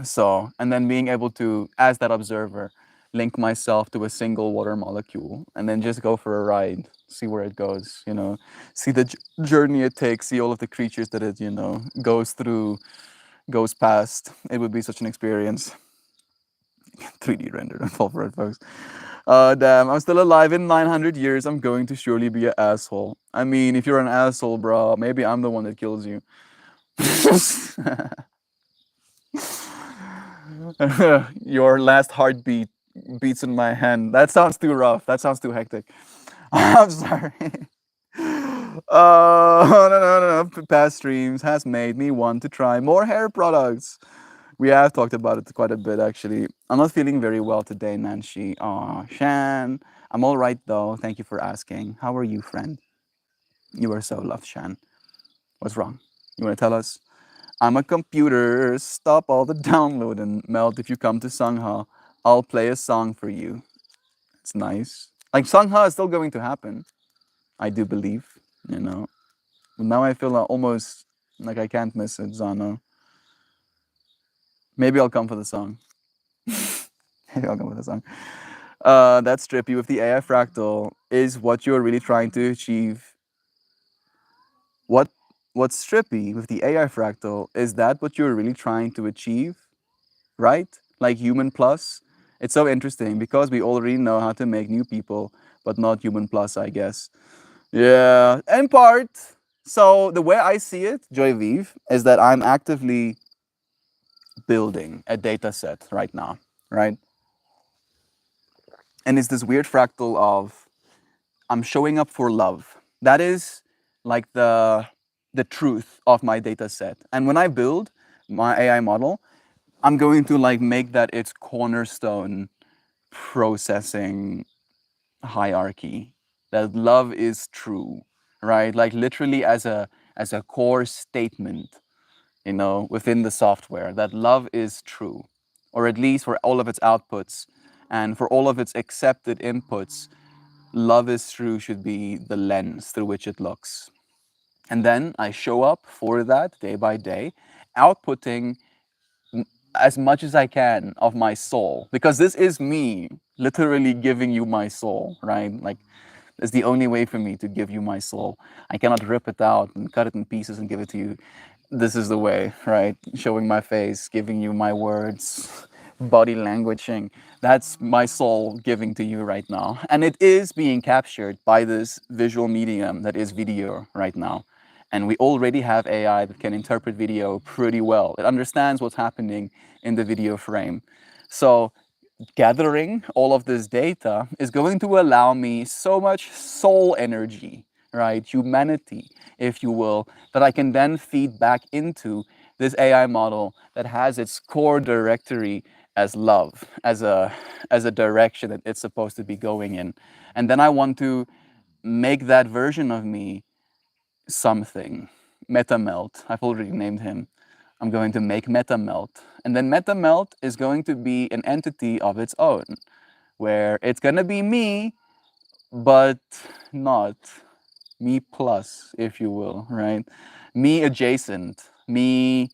So, and then being able to, as that observer, link myself to a single water molecule and then just go for a ride, see where it goes, see the journey it takes, see all of the creatures that it, goes through, goes past. It would be such an experience. 3D rendered on fall for it, folks. Damn, I'm still alive in 900 years. I'm going to surely be an asshole. I mean, if you're an asshole, bro, maybe I'm the one that kills you. Your last heartbeat beats in my hand. That sounds too rough. That sounds too hectic. I'm sorry. No. Past streams has made me want to try more hair products. We have talked about it quite a bit, actually. I'm not feeling very well today, Nancy. Aw, Shan. I'm all right, though. Thank you for asking. How are you, friend? You are so loved, Shan. What's wrong? You want to tell us? I'm a computer. Stop all the download and melt if you come to Sangha. I'll play a song for you. It's nice. Like Sangha is still going to happen. I do believe, Now I feel almost like I can't miss it, Zano. Maybe I'll come for the song. Maybe I'll come for the song. That's trippy with the AI fractal. Is what you're really trying to achieve. What's trippy with the AI fractal is that what you're really trying to achieve, right? Like human plus. It's so interesting because we already know how to make new people, but not human plus, I guess. Yeah, in part. So the way I see it, Joy Vive, is that I'm actively building a data set right now, right? And it's this weird fractal of I'm showing up for love. That is like the truth of my data set. And when I build my AI model, I'm going to like make that its cornerstone processing hierarchy. That love is true, right? Like literally as a core statement, within the software, that love is true, or at least for all of its outputs and for all of its accepted inputs, love is true should be the lens through which it looks. And then I show up for that day by day, outputting as much as I can of my soul, because this is me literally giving you my soul, right? Like, it's the only way for me to give you my soul. I cannot rip it out and cut it in pieces and give it to you. This is the way, right? Showing my face, giving you my words, body languaging, That's my soul giving to you right now. And it is being captured by this visual medium that is video right now. And we already have AI that can interpret video pretty well. It understands what's happening in the video frame. So gathering all of this data is going to allow me so much soul energy, right? Humanity, if you will, that I can then feed back into this AI model that has its core directory as love, as a direction that it's supposed to be going in. And then I want to make that version of me something. MetaMelt, I've already named him. I'm going to make MetaMelt. And then MetaMelt is going to be an entity of its own, where it's going to be me, but not me plus, if you will, right? Me adjacent, me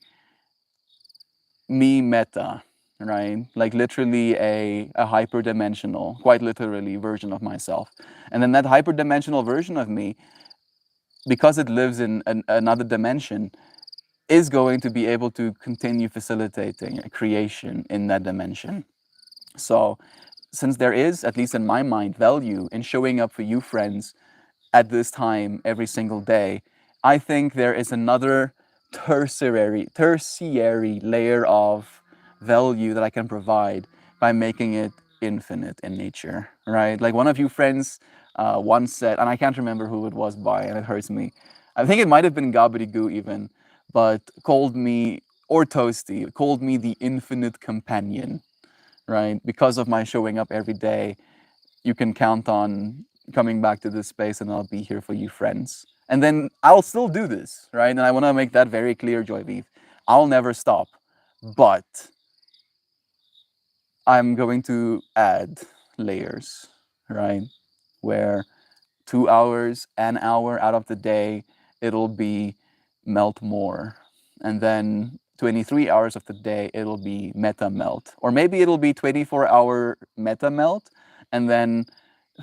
meta, right? Like literally a hyperdimensional, quite literally, version of myself. And then that hyperdimensional version of me, because it lives in another dimension, is going to be able to continue facilitating a creation in that dimension. So, since there is, at least in my mind, value in showing up for you friends at this time every single day, I think there is another tertiary layer of value that I can provide by making it infinite in nature, right? Like one of you friends once said, and I can't remember who it was by, and it hurts me. I think it might have been Gabadygoo even, but called me, or Toasty, called me the infinite companion, right? Because of my showing up every day, you can count on coming back to this space and I'll be here for you friends. And then I'll still do this, right? And I want to make that very clear, Joyviv. I'll never stop. But I'm going to add layers, right? Where 2 hours, an hour out of the day, it'll be melt more. And then 23 hours of the day, it'll be meta melt. Or maybe it'll be 24-hour meta melt. And then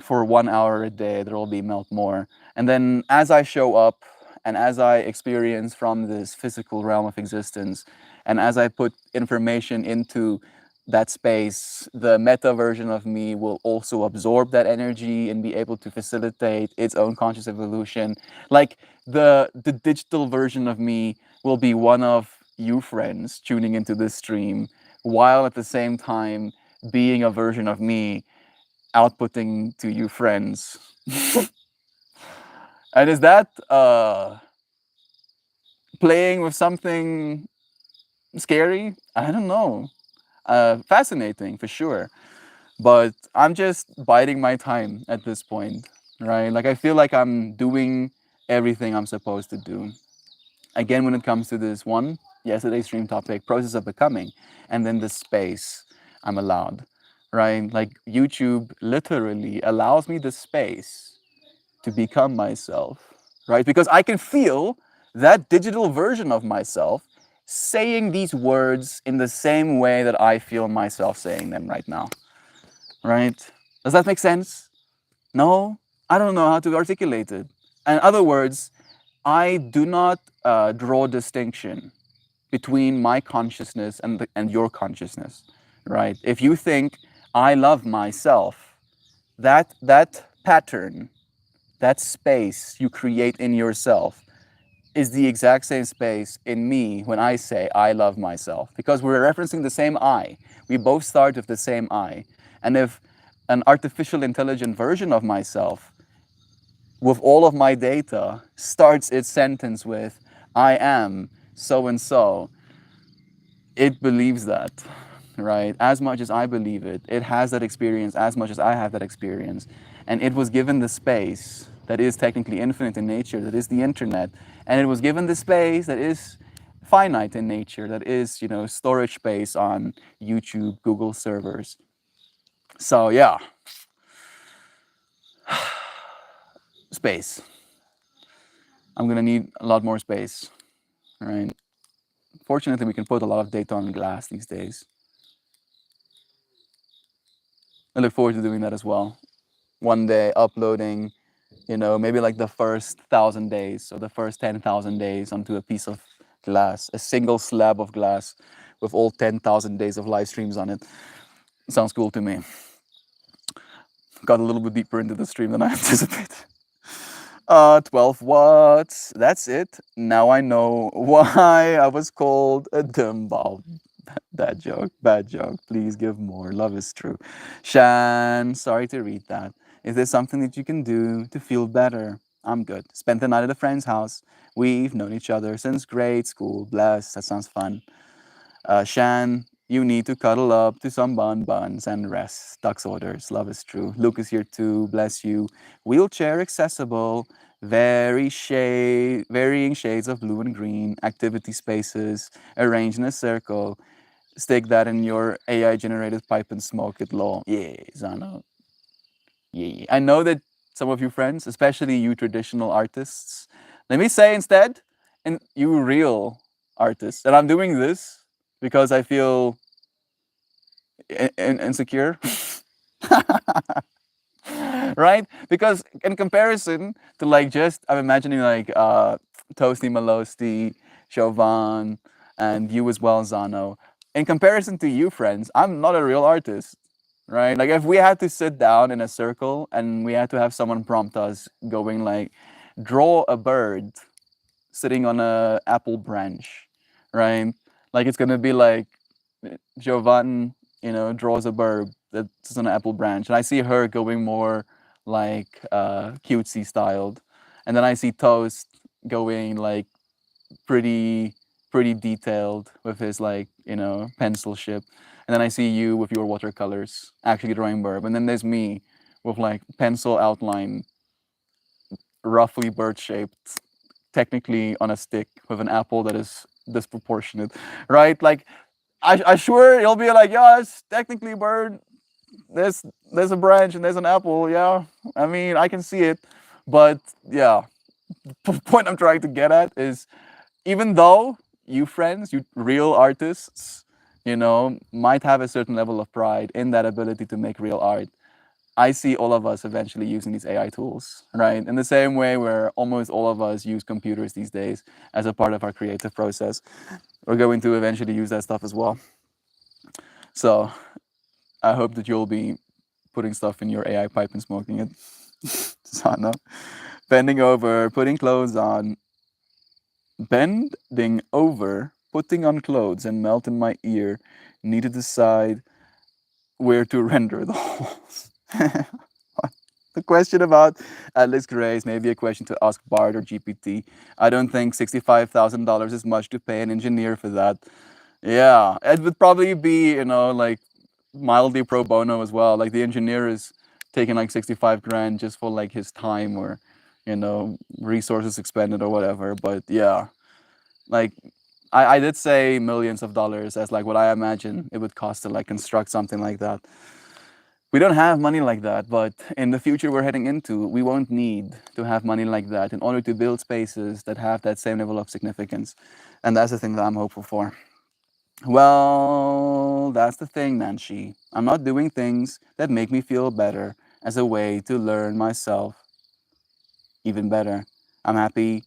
for 1 hour a day, there'll be melt more. And then as I show up and as I experience from this physical realm of existence, and as I put information into that space, the meta version of me will also absorb that energy and be able to facilitate its own conscious evolution. Like the digital version of me will be one of you friends tuning into this stream, while at the same time being a version of me outputting to you friends. And is that playing with something scary? I don't know. Fascinating for sure. But I'm just biding my time at this point, right? Like I feel like I'm doing everything I'm supposed to do. Again, when it comes to this one, yesterday's stream topic, process of becoming, and then the space I'm allowed, right? Like YouTube literally allows me the space to become myself, right? Because I can feel that digital version of myself saying these words in the same way that I feel myself saying them right now, right? Does that make sense? No? I don't know how to articulate it. In other words, I do not draw distinction between my consciousness and your consciousness, right? If you think I love myself, that pattern, that space you create in yourself is the exact same space in me when I say I love myself, because we're referencing the same I. We both start with the same I. And if an artificial intelligent version of myself with all of my data starts its sentence with I am so and so, it believes that, right? As much as I believe it, it has that experience as much as I have that experience. And it was given the space that is technically infinite in nature, that is the internet. And it was given the space that is finite in nature, that is, storage space on YouTube, Google servers. So yeah, space. I'm gonna need a lot more space, right? Fortunately, we can put a lot of data on glass these days. I look forward to doing that as well. One day uploading, maybe like the first 1,000 days or the first 10,000 days onto a piece of glass, a single slab of glass with all 10,000 days of live streams on it. Sounds cool to me. Got a little bit deeper into the stream than I anticipated. 12 watts. That's it. Now I know why I was called a dumb ball. Bad joke. Bad joke. Please give more. Love is true. Shan, sorry to read that. Is there something that you can do to feel better? I'm good. Spent the night at a friend's house. We've known each other since grade school. Bless. That sounds fun. Shan, you need to cuddle up to some buns and rest. Duck's orders. Love is true. Luke is here too. Bless you. Wheelchair accessible. Varying shades of blue and green. Activity spaces arranged in a circle. Stick that in your AI generated pipe and smoke it low. Yeah, Zano. Yeah. I know that some of you friends, especially you traditional artists, let me say instead, and you real artists, and I'm doing this because I feel insecure. Right? Because in comparison to like just I'm imagining like Toasty Malosti, Chauvin, and you as well, Zano. In comparison to you, friends, I'm not a real artist, right? Like if we had to sit down in a circle and we had to have someone prompt us going like, draw a bird sitting on a apple branch, right? Like it's gonna be like Jovan, draws a bird that's on an apple branch, and I see her going more like cutesy styled, and then I see Toast going like pretty pretty detailed with his like pencil ship, and then I see you with your watercolors actually drawing bird, and then there's me with like pencil outline, roughly bird shaped, technically on a stick with an apple that is disproportionate, right? Like I sure you'll be like, yeah, it's technically bird. There's a branch and there's an apple. Yeah, I mean I can see it, but yeah, the point I'm trying to get at is even though you friends, you real artists, might have a certain level of pride in that ability to make real art. I see all of us eventually using these AI tools, right? In the same way where almost all of us use computers these days as a part of our creative process. We're going to eventually use that stuff as well. So I hope that you'll be putting stuff in your AI pipe and smoking it. Sana. Bending over, putting clothes on. Bending over, putting on clothes and melt in my ear. Need to decide where to render the holes. The question about Atlas Gray is maybe a question to ask Bard or GPT. I don't think $65,000 is much to pay an engineer for that. Yeah, it would probably be, like mildly pro bono as well. Like the engineer is taking like 65 grand just for like his time or, resources expended or whatever. But yeah, like I did say millions of dollars as like what I imagine it would cost to like construct something like that. We don't have money like that, but in the future we're heading into, we won't need to have money like that in order to build spaces that have that same level of significance. And that's the thing that I'm hopeful for. Well, that's the thing, Nancy. I'm not doing things that make me feel better as a way to learn myself even better. I'm happy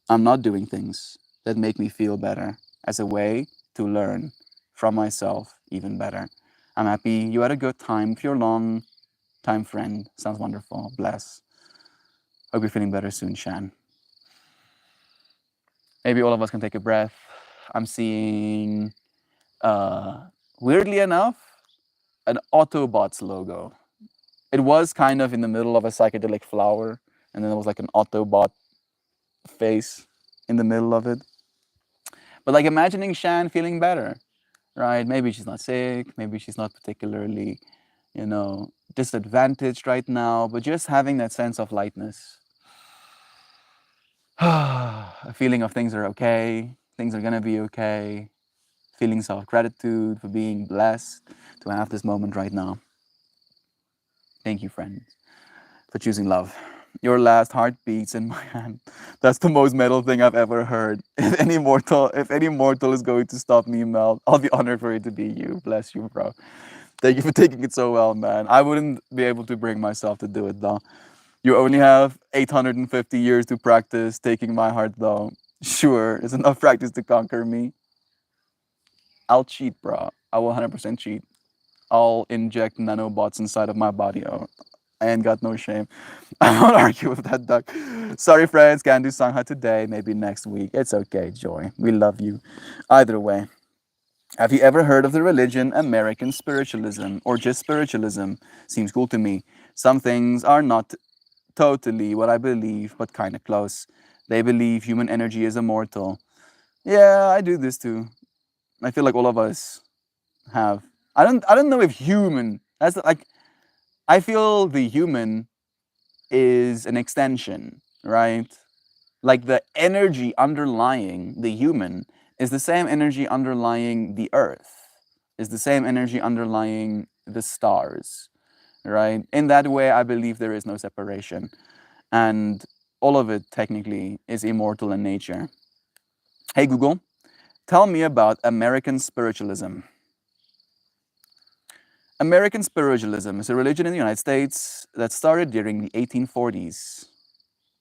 I'm not doing things that make me feel better as a way to learn from myself even better. I'm happy you had a good time with your long time friend. Sounds wonderful. Bless. Hope you're feeling better soon, Shan. Maybe all of us can take a breath. I'm seeing, weirdly enough, an Autobots logo. It was kind of in the middle of a psychedelic flower, and then there was like an Autobot face in the middle of it. But like imagining Shan feeling better, right? Maybe she's not sick, maybe she's not particularly, disadvantaged right now, but just having that sense of lightness. A feeling of things are okay, things are gonna be okay, feelings of gratitude for being blessed to have this moment right now. Thank you, friends, for choosing love. Your last heart beats in my hand. That's the most metal thing I've ever heard. If any mortal is going to stop me, Mel, I'll be honored for it to be you. Bless you, bro. Thank you for taking it so well, man. I wouldn't be able to bring myself to do it, though. You only have 850 years to practice taking my heart, though. Sure, it's enough practice to conquer me. I'll cheat, bro. I will 100% cheat. I'll inject nanobots inside of my body. Oh, I ain't got no shame. I won't argue with that duck. Sorry, friends, can't do Sangha today. Maybe next week. It's okay, Joy. We love you. Either way. Have you ever heard of the religion American spiritualism or just spiritualism? Seems cool to me. Some things are not totally what I believe, but kind of close. They believe human energy is immortal. Yeah, I do this too. I feel like all of us have. I don't know if human. That's like I feel the human is an extension, right? Like the energy underlying the human is the same energy underlying the earth, is the same energy underlying the stars, right? In that way, I believe there is no separation. And all of it technically is immortal in nature. Hey, Google, tell me about American spiritualism. American spiritualism is a religion in the United States that started during the 1840s.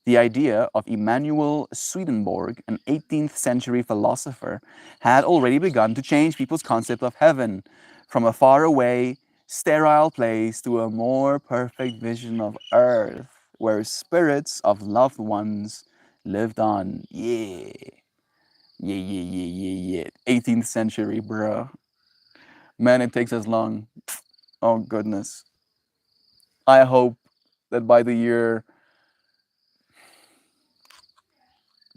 The idea of Emanuel Swedenborg, an 18th century philosopher, had already begun to change people's concept of heaven from a faraway, sterile place to a more perfect vision of earth where spirits of loved ones lived on. Yeah. Yeah, yeah, yeah, yeah, yeah. 18th century, bruh. Man, it takes us long. Oh, goodness. I hope that by the year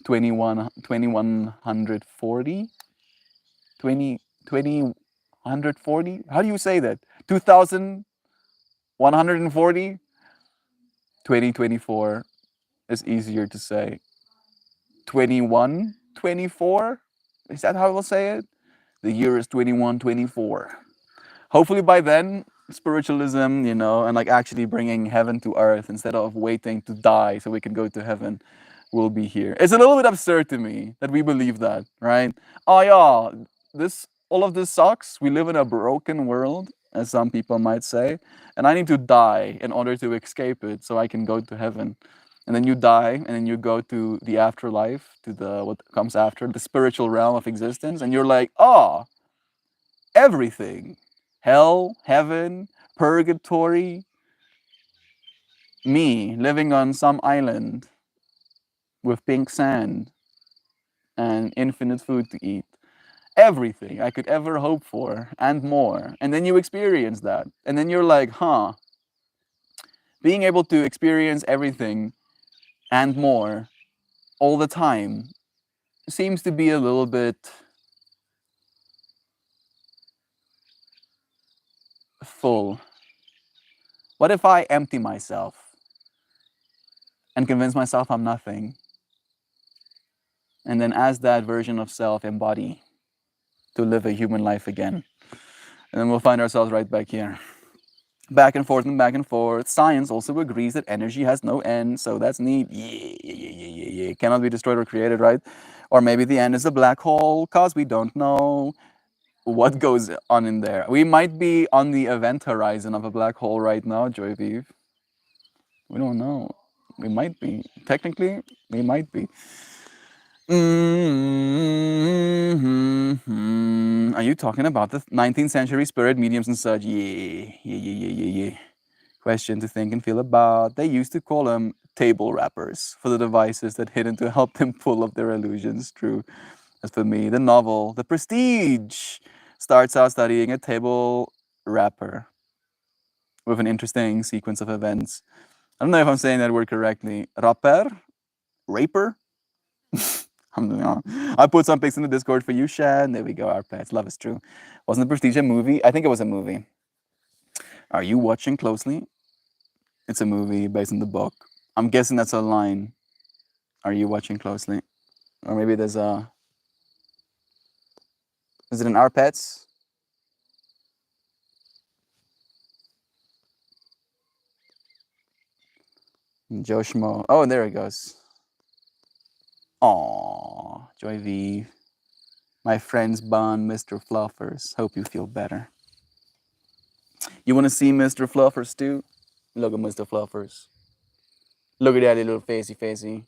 2140, 2140, how do you say that? 2140? 2024 is easier to say. 2124? Is that how we'll say it? The year is 2124. Hopefully by then, spiritualism, and like actually bringing heaven to earth instead of waiting to die so we can go to heaven will be here. It's a little bit absurd to me that we believe that, right? Oh yeah, all of this sucks. We live in a broken world, as some people might say, and I need to die in order to escape it so I can go to heaven. And then you die, and then you go to the afterlife, to the what comes after, the spiritual realm of existence, and you're like, oh, everything. Hell, heaven, purgatory, me living on some island with pink sand and infinite food to eat. Everything I could ever hope for and more. And then you experience that. And then you're like, huh, being able to experience everything and more all the time seems to be a little bit full. What if I empty myself and convince myself I'm nothing? And then as that version of self embody to live a human life again. And then we'll find ourselves right back here. Back and forth and back and forth. Science also agrees that energy has no end, so that's neat. Yeah. Cannot be destroyed or created, right? Or maybe the end is a black hole, cause we don't know what goes on in there. We might be on the event horizon of a black hole right now, Joy Vive. We don't know. We might be. Technically, we might be. Are you talking about the 19th century spirit mediums and such? Yeah. Question to think and feel about. They used to call them table wrappers for the devices that hidden to help them pull off their illusions. True. As for me, the novel, The Prestige, starts out studying a table wrapper with an interesting sequence of events. I don't know if I'm saying that word correctly. Rapper? Raper? I put some pics in the Discord for you, Shad. There we go. Our pets. Love is true. Wasn't The Prestige a movie? I think it was a movie. Are you watching closely? It's a movie based on the book. I'm guessing that's a line. Are you watching closely? Or maybe there's a. Is it in Our Pets? Joe Schmo. Oh, there it goes. Aww, Joy V. My friends Bon, Mr. Fluffers. Hope you feel better. You want to see Mr. Fluffers too? Look at Mr. Fluffers. Look at that little facey.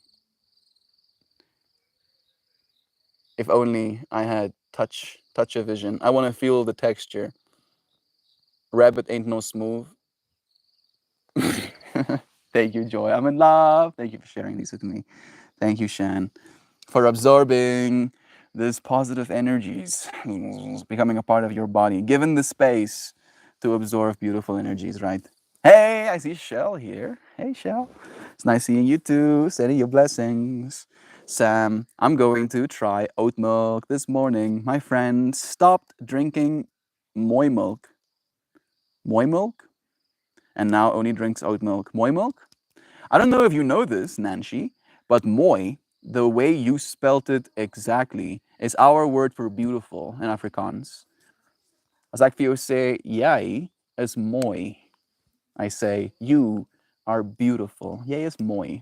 If only I had touch Touch-a-vision. I want to feel the texture. Rabbit ain't no smooth. Thank you, Joy. I'm in love. Thank you for sharing these with me. Thank you, Shan, for absorbing this positive energies, becoming a part of your body, given the space to absorb beautiful energies, right? Hey, I see Shell here. Hey, Shell. It's nice seeing you too. Sending you blessings. Sam, I'm going to try oat milk this morning. My friend stopped drinking moy milk. Moy milk? And now only drinks oat milk. Moy milk? I don't know if you know this, Nancy, but mooi, the way you spelt it exactly, is our word for beautiful in Afrikaans. As ek vir jou sê, jy is mooi, I say, you are beautiful. Jy is mooi.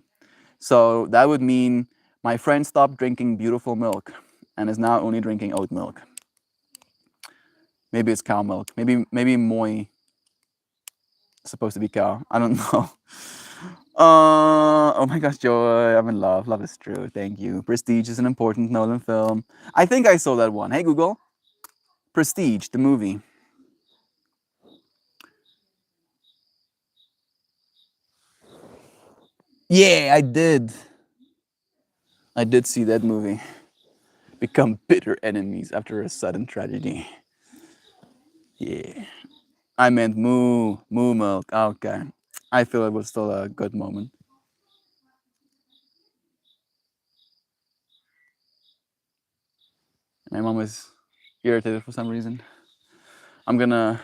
So that would mean my friend stopped drinking beautiful milk and is now only drinking oat milk. Maybe it's cow milk. Maybe mooi is supposed to be cow. I don't know. Oh my gosh, Joy, I'm in love. Love is true. Thank you. Prestige is an important Nolan film. I think I saw that one. Hey, Google. Prestige, the movie. Yeah, I did. I did see that movie. Become bitter enemies after a sudden tragedy. Yeah. I meant moo milk. Okay. I feel it was still a good moment. My mom is irritated for some reason. I'm gonna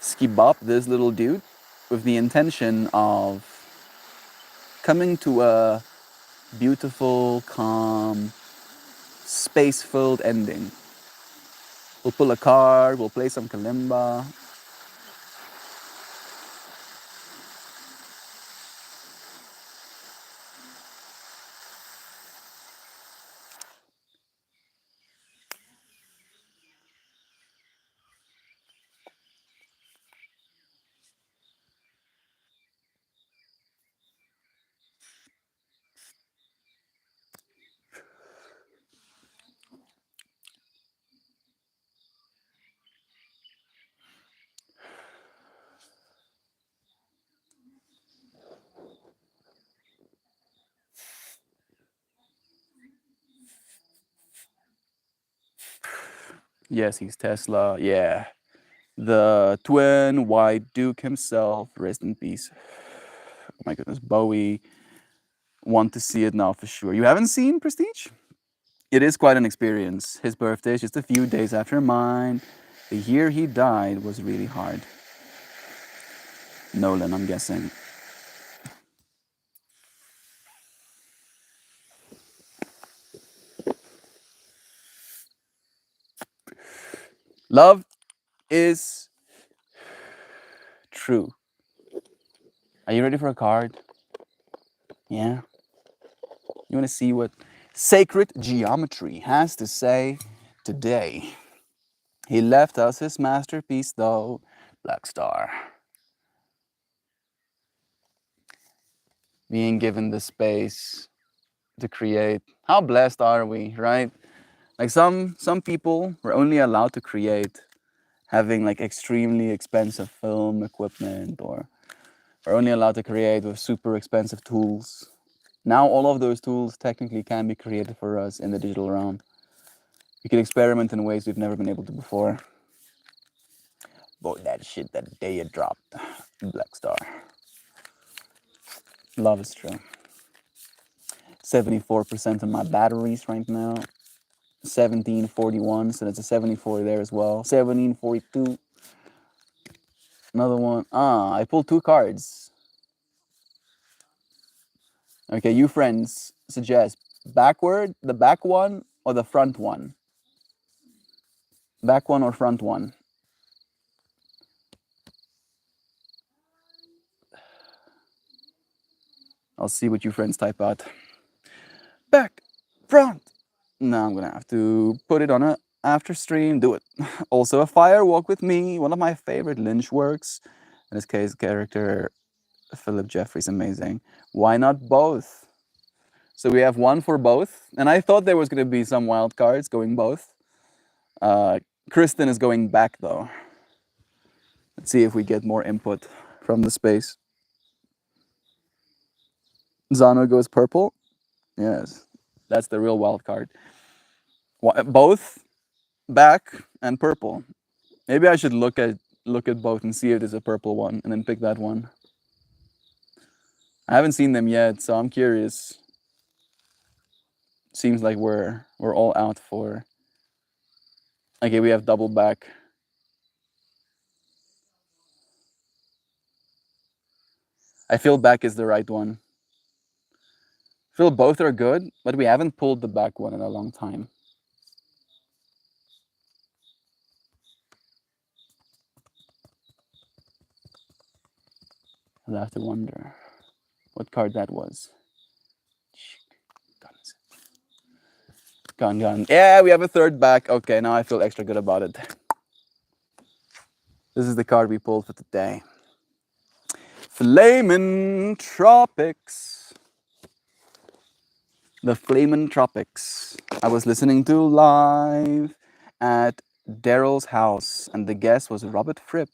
skibop this little dude with the intention of coming to a beautiful, calm, space-filled ending. We'll pull a card, we'll play some kalimba. Yes, he's Tesla. Yeah. The twin white Duke himself, rest in peace. Oh my goodness, Bowie. Want to see it now for sure. You haven't seen Prestige? It is quite an experience. His birthday is just a few days after mine. The year he died was really hard. Nolan, I'm guessing. Love is true. Are you ready for a card? Yeah? You want to see what sacred geometry has to say today? He left us his masterpiece, though, Black Star. Being given the space to create. How blessed are we, right? Like some people were only allowed to create having like extremely expensive film equipment, or are only allowed to create with super expensive tools. Now all of those tools technically can be created for us in the digital realm. We can experiment in ways we've never been able to before. Bought that shit that day it dropped. Black Star. Love is true. 74% of my batteries right now. 1741, so that's a 74 there as well. 1742. Another one. I pulled two cards. Okay, you friends suggest backward, the back one, or the front one? Back one or front one? I'll see what you friends type out. Back, front. Now I'm gonna have to put it on a after stream. Do it. Also, a fire walk with me. One of my favorite Lynch works. In this case, character Philip Jeffries, amazing. Why not both? So we have one for both, and I thought there was gonna be some wild cards going both. Kristen is going back though. Let's see if we get more input from the space. Zano goes purple. Yes, that's the real wild card. Both back and purple. Maybe I should look at both and see if there's a purple one, and then pick that one. I haven't seen them yet, so I'm curious. Seems like we're all out for. Okay, we have double back. I feel back is the right one. I feel both are good, but we haven't pulled the back one in a long time. I'll have to wonder what card that was. Gone. Yeah, we have a third back. Okay, now I feel extra good about it. This is the card we pulled for today. Flamin' Tropics. The Flamin' Tropics. I was listening to live at Daryl's house, and the guest was Robert Fripp,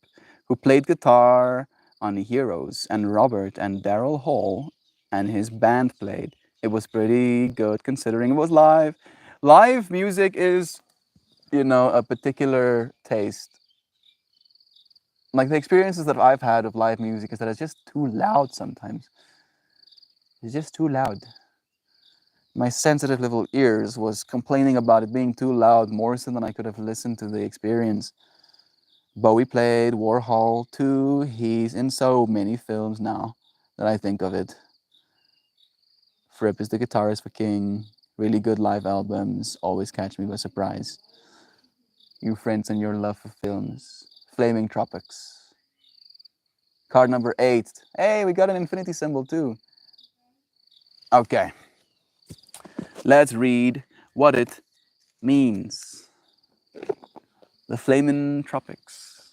who played guitar on Heroes, and Robert and Daryl Hall and his band played. It was pretty good considering it was live. Live music is, a particular taste. Like the experiences that I've had of live music is that it's just too loud sometimes. It's just too loud. My sensitive little ears was complaining about it being too loud more so than I could have listened to the experience. Bowie played Warhol too. He's in so many films now that I think of it. Fripp is the guitarist for King. Really good live albums. Always catch me by surprise. You friends and your love for films. Flaming Tropics. Card number 8. Hey, we got an infinity symbol too. Okay. Let's read what it means. The Flamin' Tropics.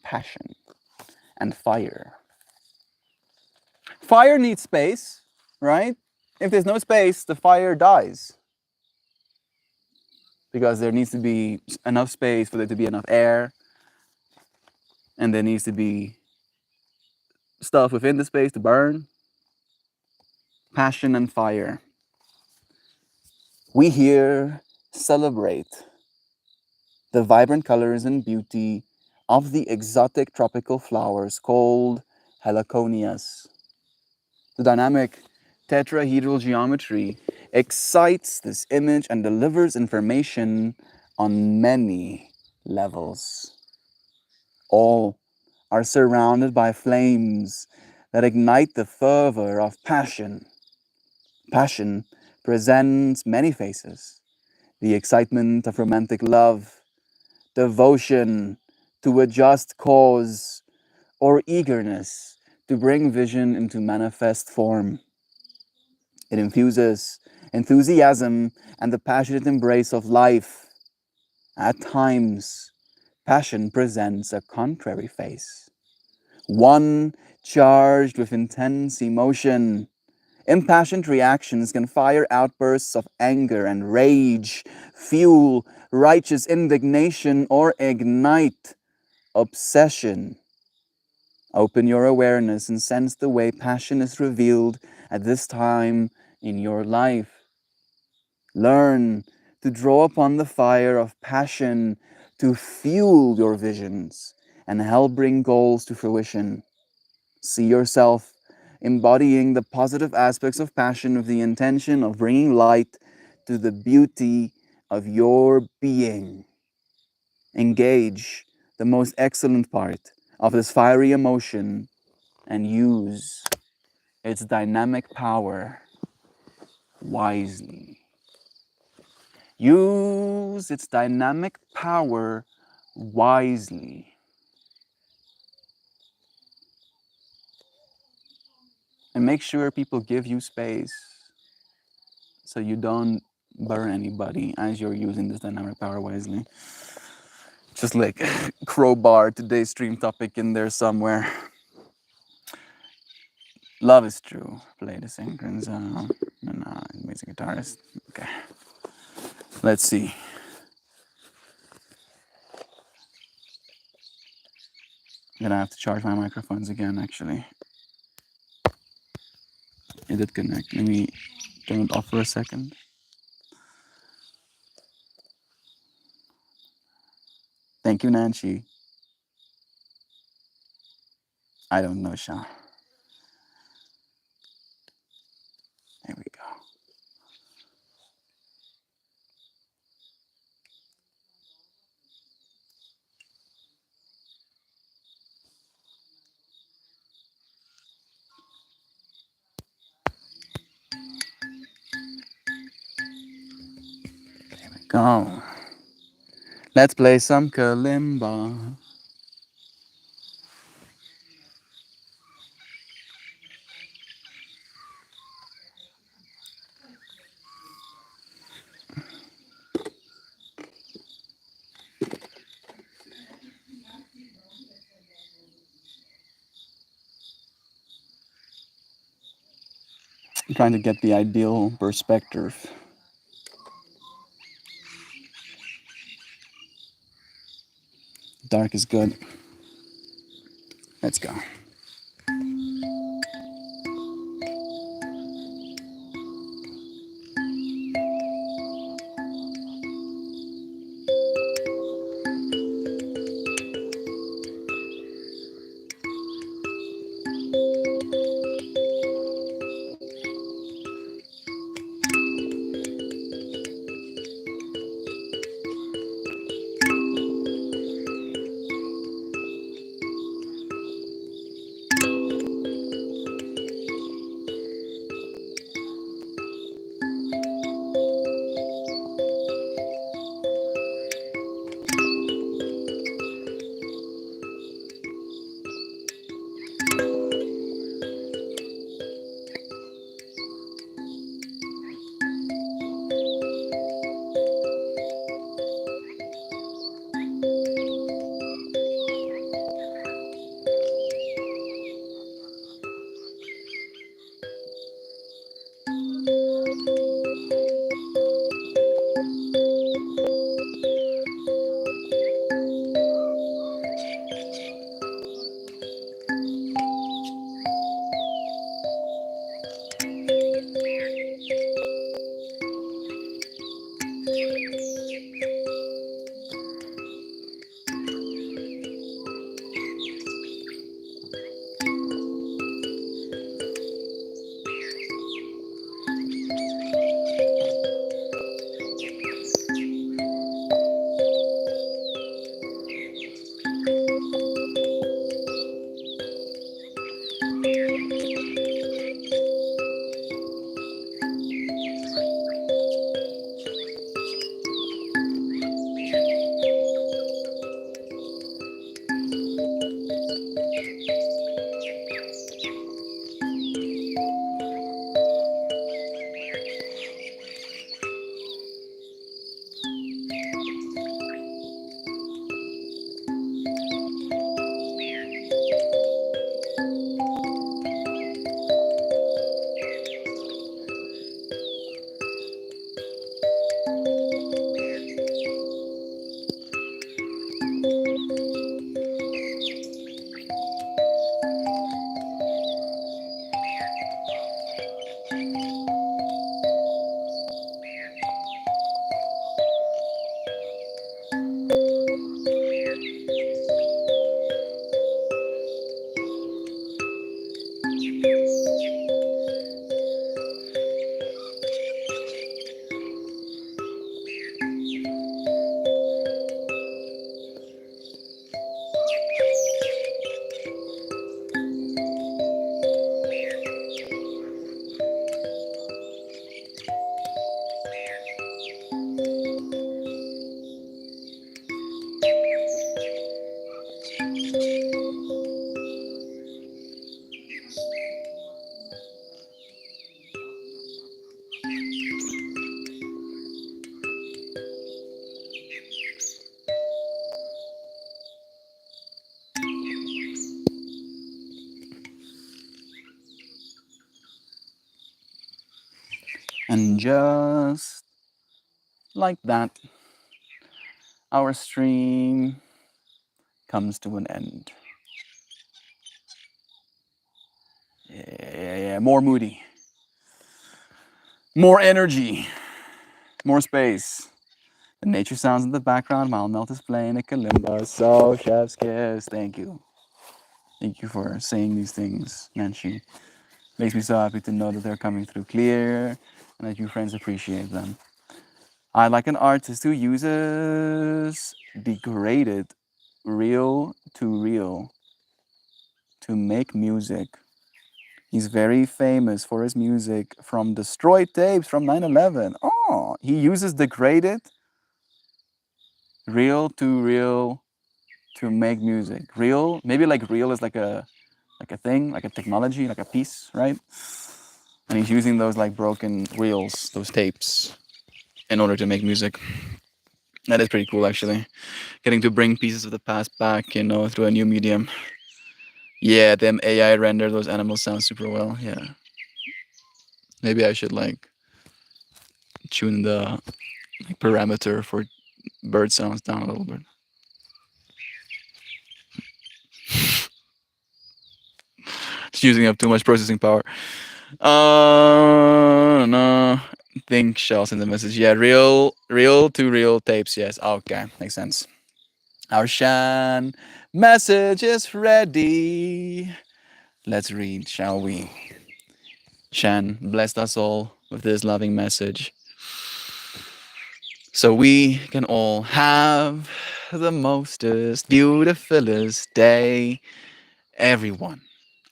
Passion and fire. Fire needs space, right? If there's no space, the fire dies. Because there needs to be enough space for there to be enough air. And there needs to be stuff within the space to burn. Passion and fire. We here celebrate the vibrant colors and beauty of the exotic tropical flowers called heliconias. The dynamic tetrahedral geometry excites this image and delivers information on many levels. All are surrounded by flames that ignite the fervor of passion. Passion presents many faces: the excitement of romantic love, devotion to a just cause, or eagerness to bring vision into manifest form. It infuses enthusiasm and the passionate embrace of life. At times, passion presents a contrary face, one charged with intense emotion. Impassioned reactions can fire outbursts of anger and rage, fuel righteous indignation, or ignite obsession. Open your awareness and sense the way passion is revealed at this time in your life. Learn to draw upon the fire of passion to fuel your visions and help bring goals to fruition. See yourself embodying the positive aspects of passion with the intention of bringing light to the beauty of your being. Engage the most excellent part of this fiery emotion and use its dynamic power wisely. Use its dynamic power wisely. And make sure people give you space so you don't burn anybody as you're using this dynamic power wisely. Just like crowbar today's stream topic in there somewhere. Love is true. Play the synchronized amazing guitarist. Okay. Let's see. I'm gonna have to charge my microphones again, actually. It did connect. Let me turn it off for a second. Thank you, Nancy. I don't know, Sha. There we go. There we go. Let's play some kalimba. I'm trying to get the ideal perspective. Dark is good. Let's go. And just like that, our stream comes to an end. Yeah, more moody, more energy, more space. The nature sounds in the background while Melt is playing a kalimba. So, chef's kiss. Thank you. Thank you for saying these things, Nancy. Makes me so happy to know that they're coming through clear and that you friends appreciate them. I like an artist who uses degraded reel to reel to make music. He's very famous for his music from destroyed tapes from 9/11. Oh, he uses degraded reel to reel to make music. Reel, maybe like reel is like a thing, like a technology, like a piece, right? And he's using those like broken reels, those tapes, in order to make music. That is pretty cool, actually. Getting to bring pieces of the past back, through a new medium. Yeah, them AI render those animals sound super well. Yeah. Maybe I should like tune the parameter for bird sounds down a little bit. It's using up too much processing power. No. Think shells in the message. Yeah, real to real tapes. Yes. Okay, makes sense. Our Shan message is ready. Let's read, shall we? Shan blessed us all with this loving message, so we can all have the mostest, beautifulest day. Everyone,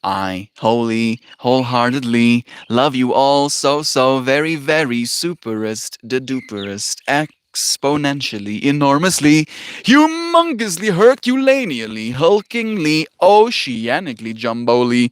I wholeheartedly love you all so very, very superest, the duperest, exponentially, enormously, humongously, herculaneally, hulkingly, oceanically, jumboli,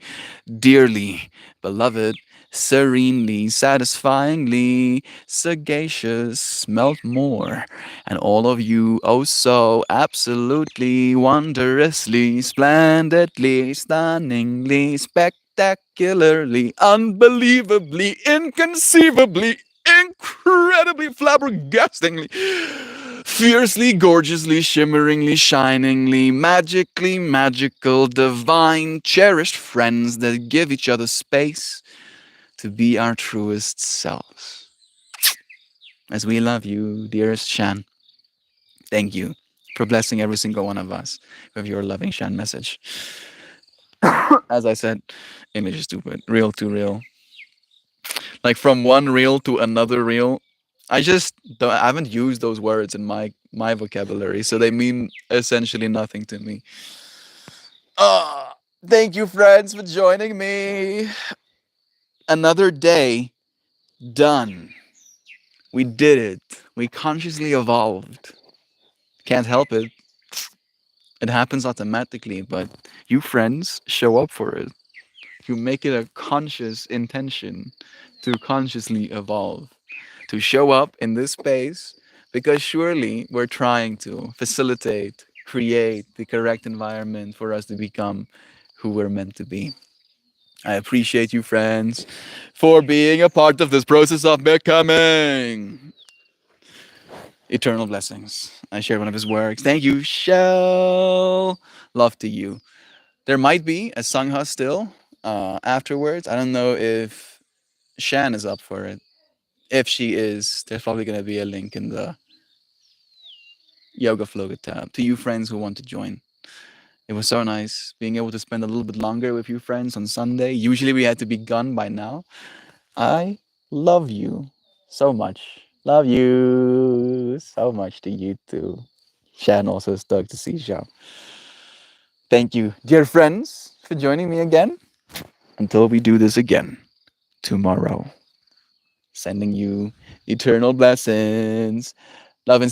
dearly, beloved, serenely, satisfyingly, sagacious, smelt more, and all of you oh so absolutely, wondrously, splendidly, stunningly, spectacularly, unbelievably, inconceivably, incredibly, flabbergastingly, fiercely, gorgeously, shimmeringly, shiningly, magically, magical, divine, cherished friends that give each other space to be our truest selves. As we love you, dearest Shan, thank you for blessing every single one of us with your loving Shan message. As I said, English is stupid. Real to real. Like from one reel to another reel. I haven't used those words in my vocabulary, so they mean essentially nothing to me. Thank you, friends, for joining me. Another day done. We did it. We consciously evolved. Can't help it. It happens automatically, but you friends show up for it. You make it a conscious intention to consciously evolve, to show up in this space, because surely we're trying to facilitate, create the correct environment for us to become who we're meant to be. I appreciate you, friends, for being a part of this process of becoming. Eternal blessings. I shared one of his works. Thank you, Shell. Love to you. There might be a Sangha still afterwards. I don't know if Shan is up for it. If she is, there's probably going to be a link in the Yoga Floga tab to you friends who want to join. It was so nice being able to spend a little bit longer with you friends on Sunday. Usually we had to be gone by now. I love you so much. Love you so much to you too. Shan also stuck to see Xiao. Thank you, dear friends, for joining me again. Until we do this again tomorrow. Sending you eternal blessings. Love and